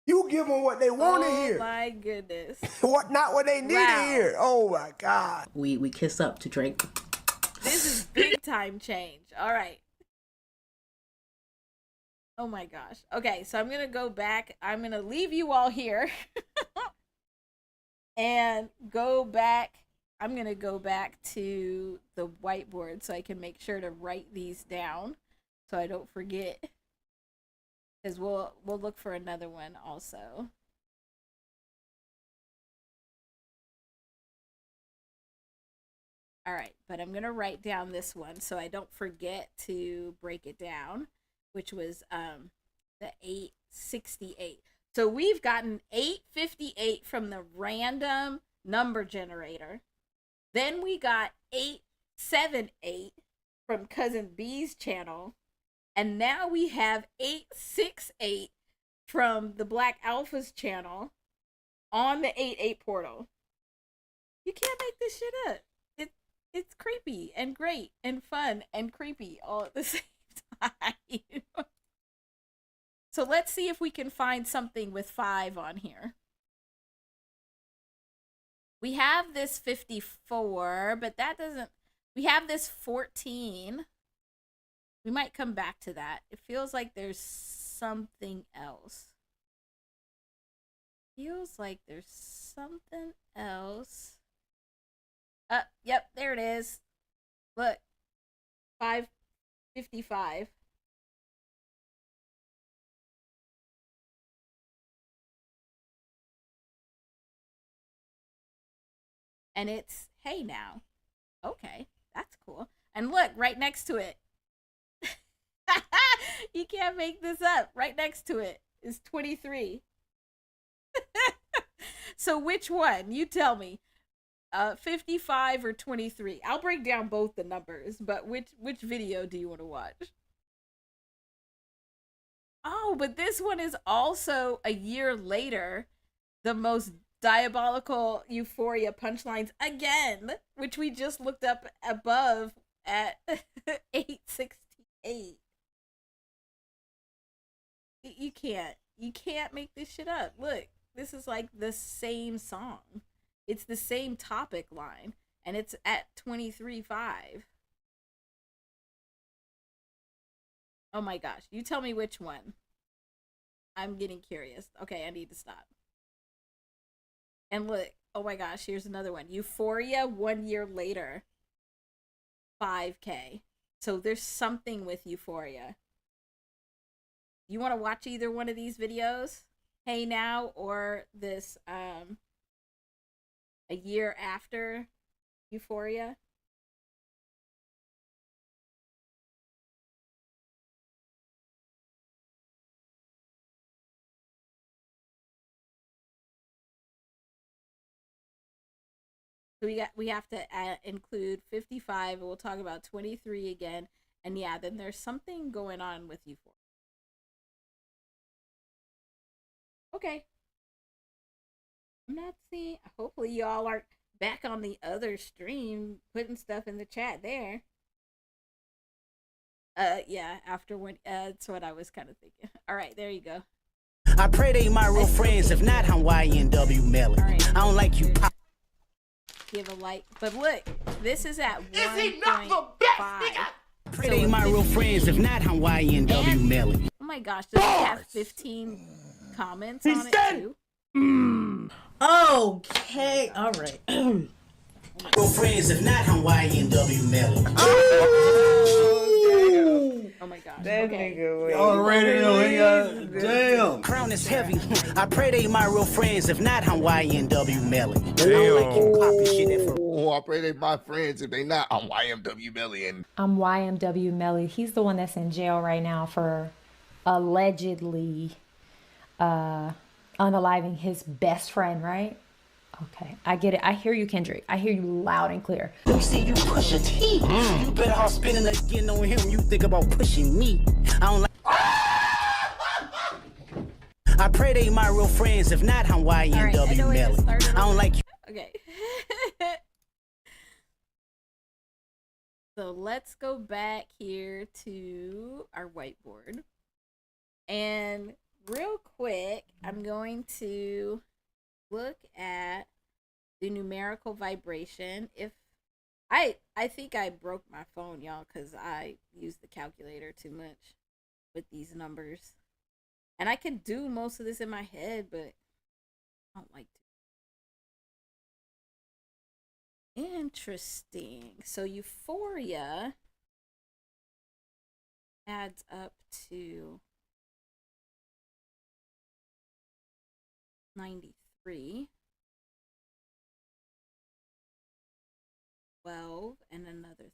You give them what they want to hear. Oh my goodness. Not what they need to hear. Oh my God. We kiss up to Drake. This is big time change. All right. Oh my gosh. Okay, so I'm going to go back. I'm going to leave you all here. And go back. I'm going to go back to the whiteboard so I can make sure to write these down so I don't forget. Because we'll look for another one also. All right, but I'm going to write down this one so I don't forget to break it down, which was the 868. So we've gotten 858 from the random number generator. Then we got 878 from Cousin B's channel. And now we have 868 from the Black Alpha's channel on the 88 portal. You can't make this shit up. It's creepy and great and fun and creepy all at the same time. So let's see if we can find something with 5 on here. We have this 54, but that doesn't... We have this 14. We might come back to that. It feels like there's something else. Feels like there's something else. Yep, there it is. Look. 555. And it's Hey Now. Okay, that's cool. And look, right next to it. You can't make this up. Right next to it is 23. So which one? You tell me. 55 or 23. I'll break down both the numbers, but which video do you want to watch? Oh, but this one is also a year later. The most diabolical Euphoria punchlines again, which we just looked up above at 868. You can't make this shit up. Look, this is like the same song. It's the same topic line, and it's at 23.5. Oh my gosh, you tell me which one. I'm getting curious. Okay, I need to stop. And look, oh my gosh, here's another one. Euphoria 1 year later. 5K. So there's something with Euphoria. You want to watch either one of these videos? Hey Now or this a year after Euphoria? So we have to include 55, and we'll talk about 23 again. And yeah, then there's something going on with Euphoria. Okay. I'm not seeing... Hopefully y'all aren't back on the other stream putting stuff in the chat there. Yeah, after when... that's what I was kind of thinking. All right, there you go. I pray they my real friends. If not, I'm YNW Melly. Right. I don't like you... give a like. But look, this is at 1.5. Pray they my real friends, if not YNW Melly. Oh my gosh, does it have 15 comments on it too? Okay, all right. Real friends, if not YNW Melly. Oh my gosh. That Okay. nigga already know. Damn. Crown is heavy. I pray they my real friends, if not YNW Melly. Oh, I pray they my friends. If they not, I'm YMW Melly. And I'm YMW Melly. He's the one that's in jail right now for allegedly unaliving his best friend, right? Okay, I get it. I hear you, Kendrick. I hear you loud and clear. Let me see you push a T. You better off spending again on him. You think about pushing me. I don't like. I pray they my real friends. If not, I'm YNW Melly. I don't like you. Okay. So let's go back here to our whiteboard. And real quick, I'm going to look at the numerical vibration. If I think I broke my phone, y'all, because I use the calculator too much with these numbers. And I can do most of this in my head, but I don't like to. Interesting. So Euphoria adds up to 93, 12, and another.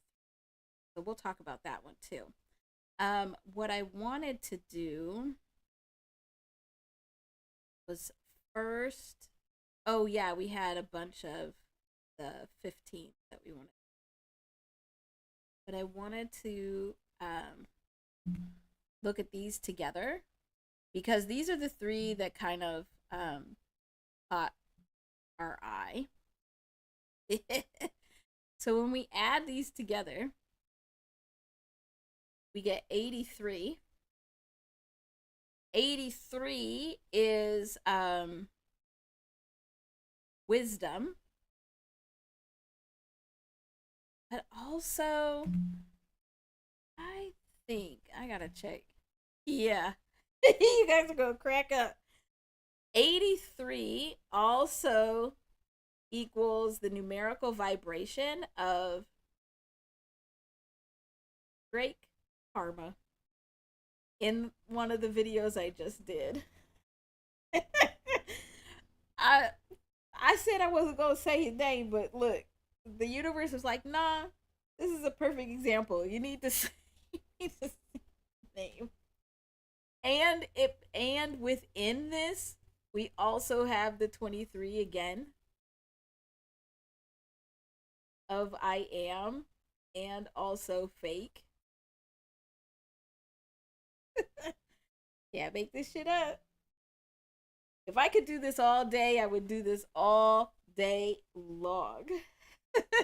So we'll talk about that one too. What I wanted to do was first, oh yeah, we had a bunch of the 15 that we wanted, but I wanted to look at these together because these are the three that kind of caught our eye. So when we add these together, we get 83. 83 is wisdom. But also, I think I gotta check. Yeah, you guys are gonna crack up. 83 also equals the numerical vibration of Drake Karma in one of the videos I just did. I said I wasn't gonna say his name, but look. The universe was like, nah, this is a perfect example. You need to say his name. And within this, we also have the 23 again of I am and also fake. Yeah, make this shit up. If I could do this all day, I would do this all day long.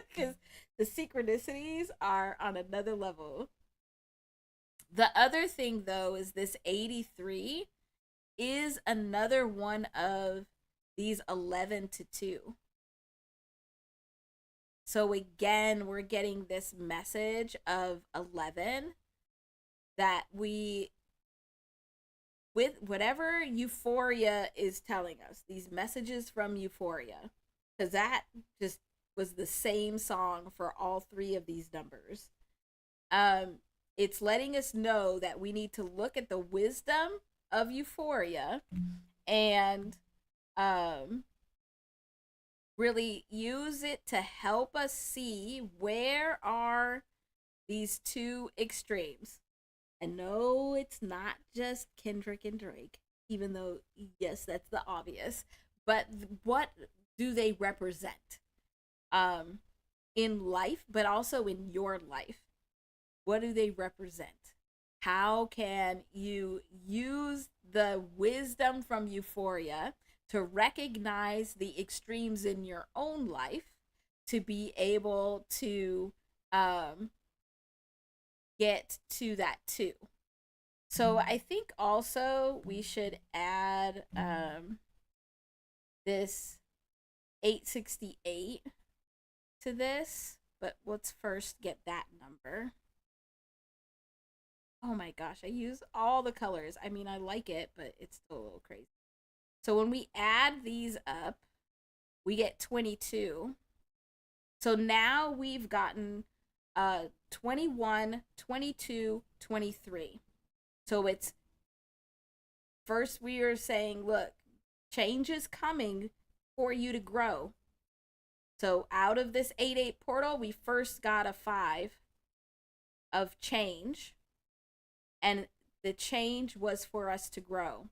Because the synchronicities are on another level. The other thing, though, is this 83 is another one of these 11 to 2. So again, we're getting this message of 11 that we, with whatever Euphoria is telling us, these messages from Euphoria, because that just was the same song for all three of these numbers. It's letting us know that we need to look at the wisdom of Euphoria and really use it to help us see where are these two extremes. And no, it's not just Kendrick and Drake, even though, yes, that's the obvious. But what do they represent? In life, but also in your life. What do they represent? How can you use the wisdom from Euphoria to recognize the extremes in your own life to be able to get to that too? So I think also we should add this 868 to this, but let's first get that number. Oh my gosh, I use all the colors. I mean, I like it, but it's still a little crazy. So when we add these up, we get 22. So now we've gotten 21, 22, 23. So it's first we are saying, look, change is coming for you to grow. So out of this 8-8 portal, we first got a 5 of change. And the change was for us to grow.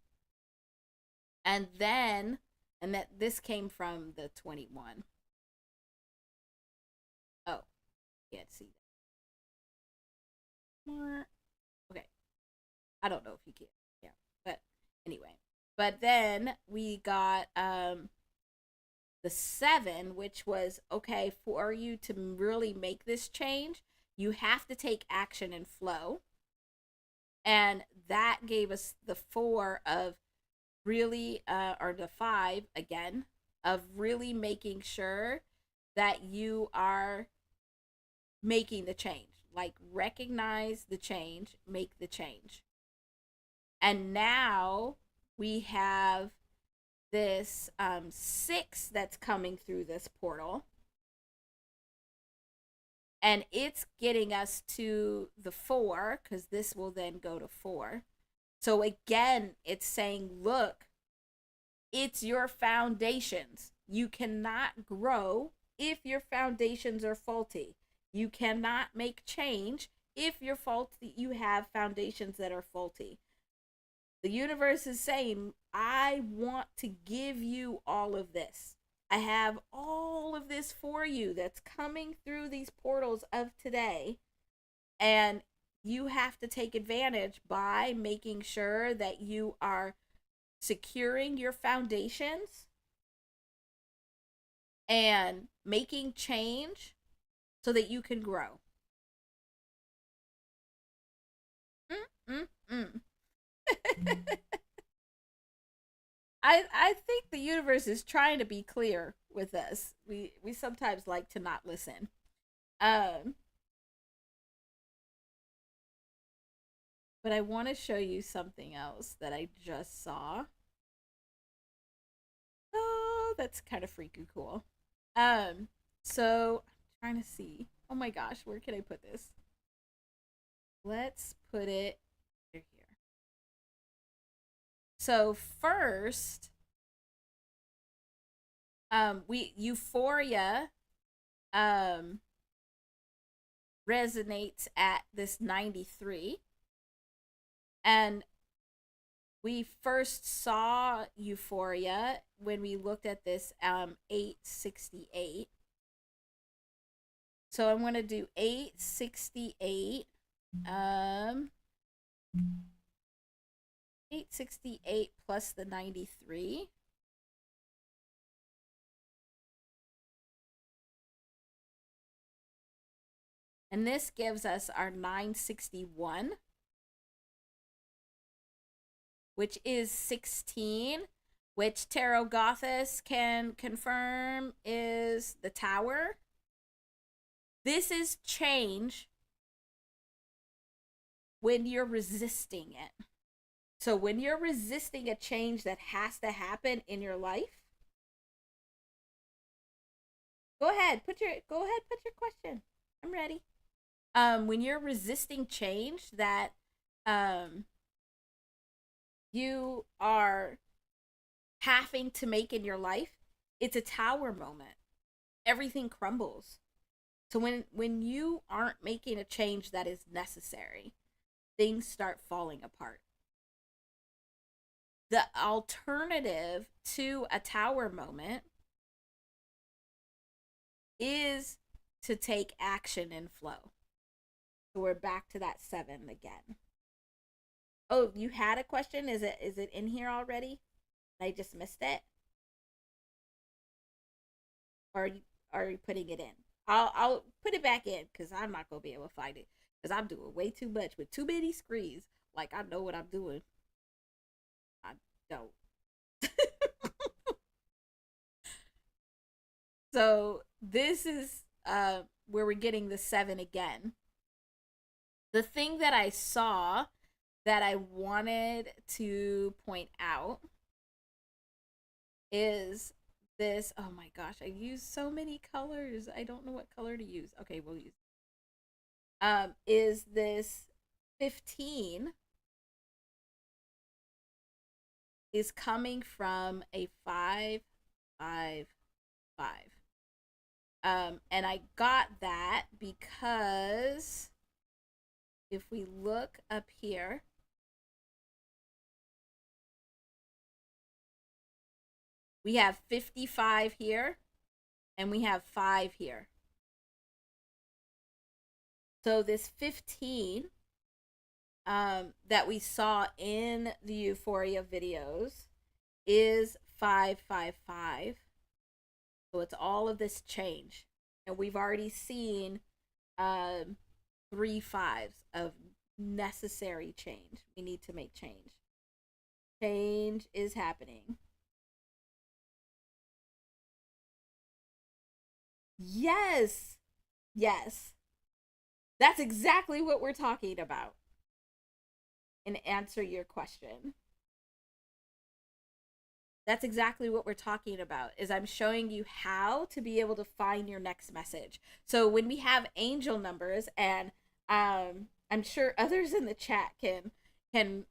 And then, and that this came from the 21. Oh, can't see that. Okay. I don't know if you can. Yeah. But anyway. But then we got the 7, which was, okay, for you to really make this change, you have to take action and flow. And that gave us the 4 of really, or the 5 again, of really making sure that you are making the change. Like, recognize the change, make the change. And now we have this 6 that's coming through this portal. And it's getting us to the 4, because this will then go to 4. So again, it's saying, look, it's your foundations. You cannot grow if your foundations are faulty. You cannot make change if you have foundations that are faulty. The universe is saying, I want to give you all of this. I have all of this for you that's coming through these portals of today. And you have to take advantage by making sure that you are securing your foundations and making change so that you can grow. I think the universe is trying to be clear with us. We sometimes like to not listen. But I want to show you something else that I just saw. Oh, that's kind of freaking cool. So I'm trying to see. Oh my gosh, where can I put this? Let's put it here. So first, Euphoria resonates at this 93. And we first saw Euphoria when we looked at this 868. So I'm going to do 868. 868 plus the 93. And this gives us our 961, which is 16, which Tarot Goddess can confirm is the Tower. This is change when you're resisting it. So when you're resisting a change that has to happen in your life, go ahead, put your question. I'm ready. When you're resisting change that you are having to make in your life, it's a Tower moment. Everything crumbles. So when you aren't making a change that is necessary, things start falling apart. The alternative to a Tower moment is to take action and flow. So we're back to that 7 again. Oh, you had a question? Is it in here already? I just missed it? Or are you putting it in? I'll put it back in because I'm not going to be able to find it. Because I'm doing way too much with too many screens. Like, I know what I'm doing. I don't. So, this is where we're getting the 7 again. The thing that I saw that I wanted to point out is this. Oh my gosh, I use so many colors. I don't know what color to use. Okay, we'll use. Is this 15 is coming from a 5, 5, 5. And I got that because if we look up here, we have 55 here and we have 5 here. So this 15 that we saw in the Euphoria videos is 555. So it's all of this change. And we've already seen 3 5s of necessary change. We need to make change. Change is happening. Yes. Yes. That's exactly what we're talking about. And answer your question. That's exactly what we're talking about, is I'm showing you how to be able to find your next message. So when we have angel numbers, and I'm sure others in the chat can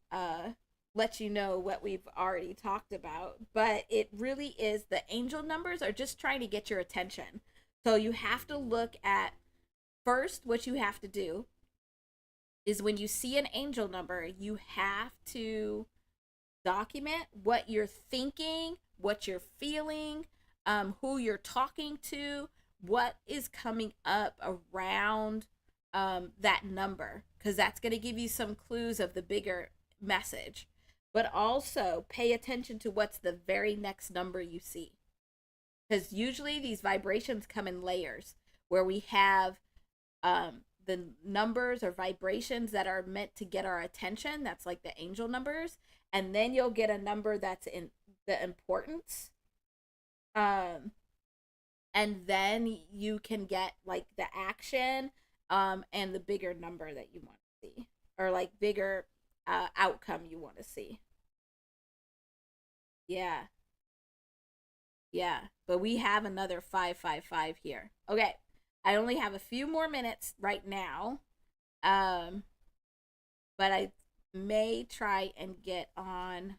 let you know what we've already talked about, but it really is, the angel numbers are just trying to get your attention. So you have to look at, first, what you have to do is when you see an angel number, you have to document what you're thinking, what you're feeling, who you're talking to, what is coming up around that number, because that's going to give you some clues of the bigger message. But also pay attention to what's the very next number you see, because usually these vibrations come in layers where we have the numbers or vibrations that are meant to get our attention. That's like the angel numbers. And then you'll get a number that's in the importance. And then you can get like the action and the bigger number that you want to see, or like bigger outcome you want to see. Yeah. Yeah. But we have another 555 here. Okay. I only have a few more minutes right now. But I may try and get on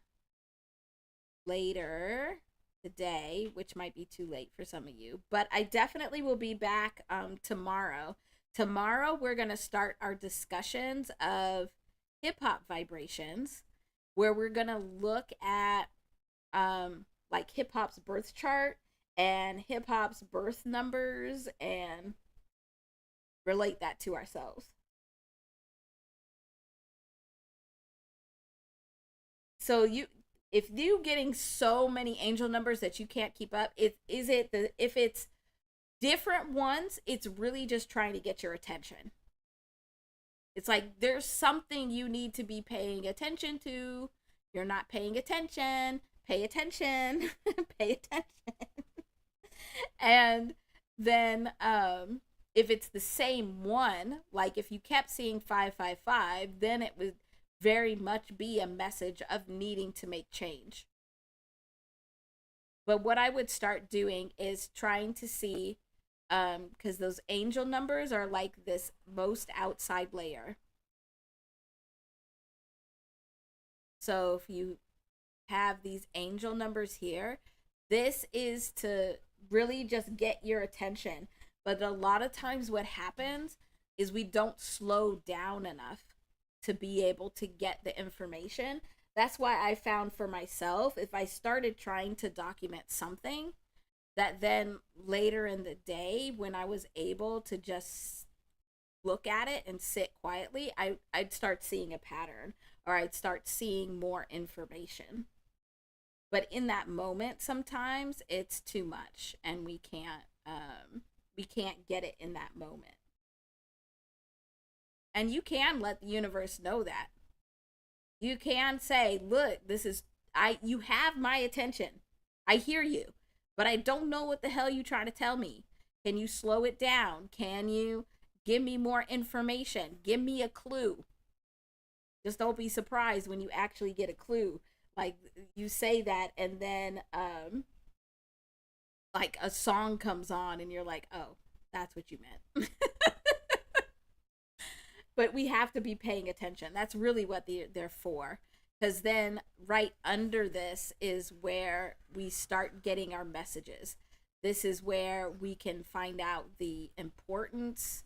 later today, which might be too late for some of you, but I definitely will be back tomorrow. Tomorrow we're going to start our discussions of hip-hop vibrations, where we're going to look at like hip-hop's birth chart and hip-hop's birth numbers and relate that to ourselves. So if you getting so many angel numbers that you can't keep up, if it's different ones, it's really just trying to get your attention. It's like there's something you need to be paying attention to. You're not paying attention. Pay attention. Pay attention. And then if it's the same one, like if you kept seeing 555, then it would very much be a message of needing to make change. But what I would start doing is trying to see, because those angel numbers are like this most outside layer. So if you have these angel numbers here, this is to really just get your attention. But a lot of times what happens is we don't slow down enough to be able to get the information. That's why I found for myself, if I started trying to document something, that then later in the day when I was able to just look at it and sit quietly, I'd start seeing a pattern, or I'd start seeing more information. But in that moment, sometimes it's too much and we can't get it in that moment. And you can let the universe know that. You can say, look, you have my attention. I hear you, but I don't know what the hell you trying to tell me. Can you slow it down? Can you give me more information? Give me a clue. Just don't be surprised when you actually get a clue. Like, you say that, and then like a song comes on and you're like, oh, that's what you meant. But we have to be paying attention. That's really what they're for. Because then right under this is where we start getting our messages. This is where we can find out the importance.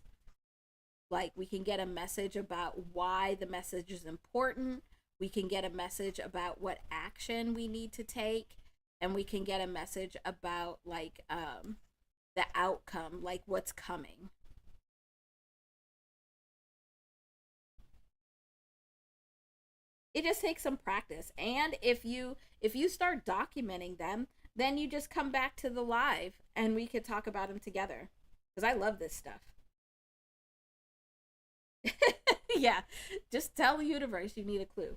Like, we can get a message about why the message is important. We can get a message about what action we need to take. And we can get a message about, like, the outcome, like what's coming. It just takes some practice. And if you start documenting them, then you just come back to the live and we could talk about them together. Because I love this stuff. Yeah, just tell the universe you need a clue.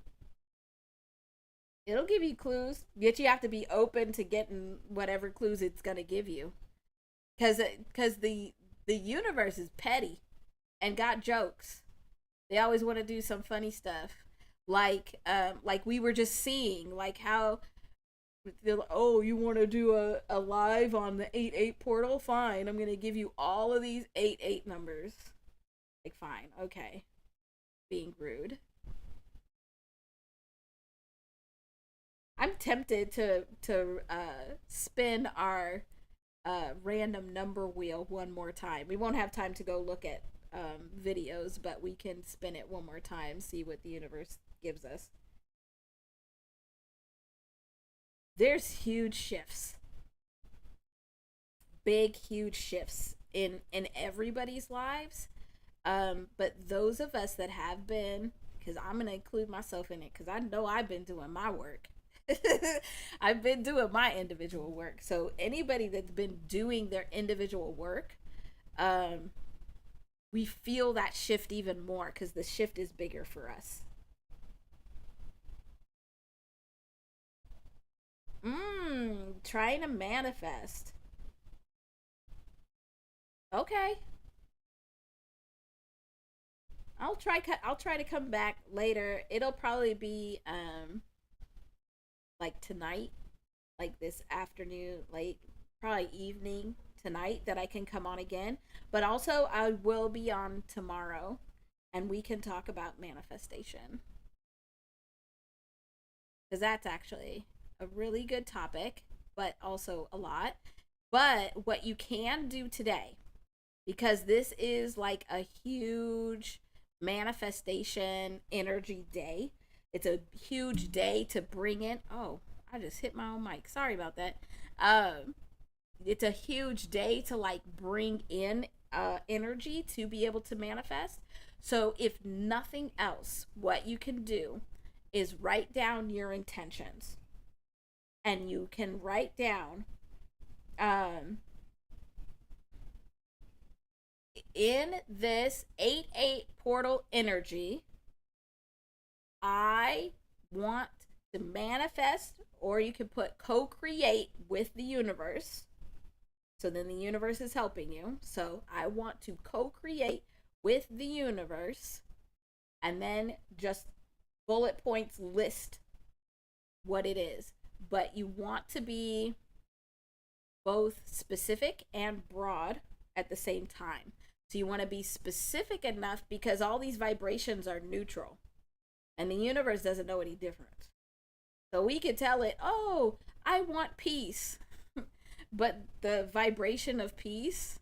It'll give you clues, yet you have to be open to getting whatever clues it's going to give you. Because the universe is petty and got jokes. They always want to do some funny stuff. Like we were just seeing, like how, oh, you want to do a live on the 8-8 portal? Fine, I'm going to give you all of these 8-8 numbers. Like, fine, okay. Being rude. I'm tempted to spin our random number wheel one more time. We won't have time to go look at videos, but we can spin it one more time, see what the universe gives us. There's huge shifts. Big, huge shifts in everybody's lives. But those of us that have been, because I'm going to include myself in it, because I know I've been doing my work. I've been doing my individual work. So anybody that's been doing their individual work, we feel that shift even more because the shift is bigger for us. Trying to manifest. Okay. I'll try to come back later. It'll probably be like tonight, like this afternoon, late, probably evening tonight, that I can come on again. But also I will be on tomorrow and we can talk about manifestation. Because that's actually a really good topic, but also a lot. But what you can do today, because this is like a huge manifestation energy day. It's a huge day to bring in. Oh, I just hit my own mic. Sorry about that. It's a huge day to like bring in energy to be able to manifest. So if nothing else, what you can do is write down your intentions. And you can write down in this 8-8 portal energy, I want to manifest, or you can put co-create with the universe. So then the universe is helping you. So I want to co-create with the universe, and then just bullet points list what it is. But you want to be both specific and broad at the same time. So you want to be specific enough because all these vibrations are neutral. And the universe doesn't know any different. So we could tell it, oh, I want peace. But the vibration of peace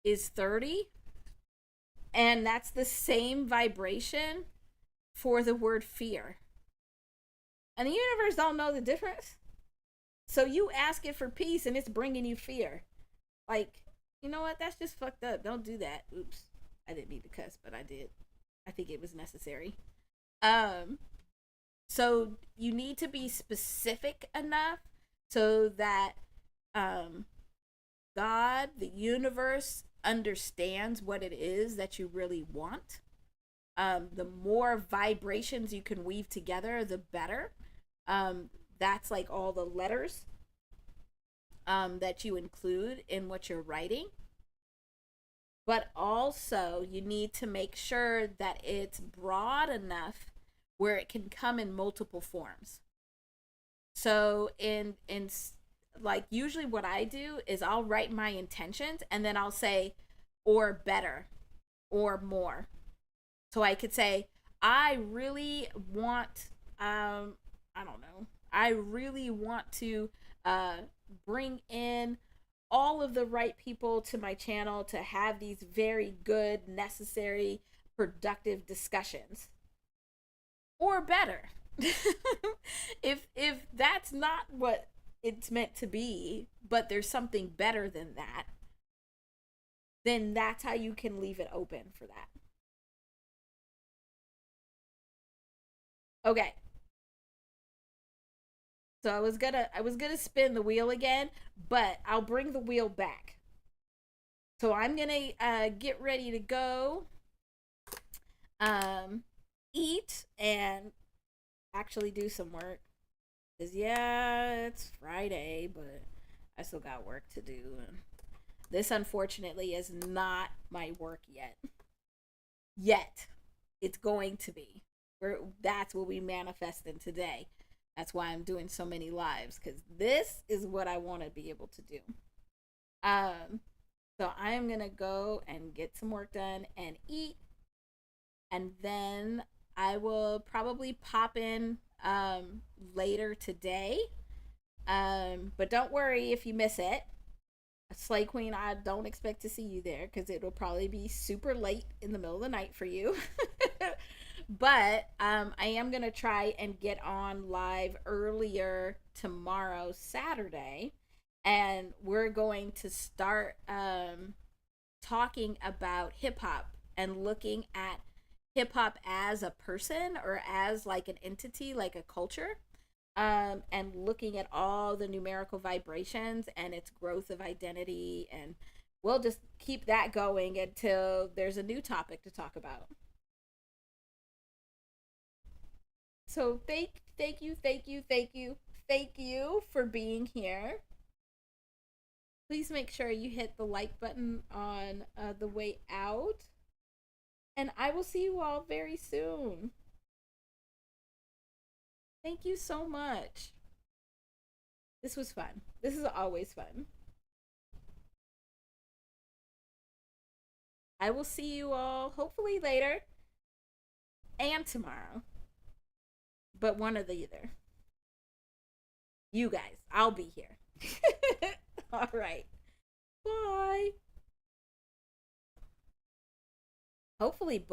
is 30. And that's the same vibration for the word fear. And the universe don't know the difference. So you ask it for peace and it's bringing you fear. Like, you know what? That's just fucked up. Don't do that. Oops. I didn't mean to cuss, but I did. I think it was necessary. So you need to be specific enough so that God, the universe, understands what it is that you really want. The more vibrations you can weave together, the better. That's like all the letters. that you include in what you're writing. But also you need to make sure that it's broad enough where it can come in multiple forms. So in like usually what I do is I'll write my intentions and then I'll say or better or more. So I could say I really want I really want to bring in all of the right people to my channel to have these very good, necessary, productive discussions. Or better. if that's not what it's meant to be, but there's something better than that, then that's how you can leave it open for that. Okay. So I was gonna spin the wheel again, but I'll bring the wheel back. So I'm gonna get ready to go, eat and actually do some work. 'Cause yeah, it's Friday, but I still got work to do. And this unfortunately is not my work yet. Yet, it's going to be. That's what we manifest in today. That's why I'm doing so many lives, because this is what I want to be able to do. So I am going to go and get some work done and eat. And then I will probably pop in later today. But don't worry if you miss it. Slay Queen, I don't expect to see you there because it'll probably be super late in the middle of the night for you. But I am going to try and get on live earlier tomorrow, Saturday. And we're going to start talking about hip hop and looking at hip hop as a person or as like an entity, like a culture. And looking at all the numerical vibrations and its growth of identity. And we'll just keep that going until there's a new topic to talk about. So thank you for being here. Please make sure you hit the like button on the way out. And I will see you all very soon. Thank you so much. This was fun. This is always fun. I will see you all hopefully later and tomorrow. But one or the other. You guys, I'll be here. All right. Bye. Hopefully both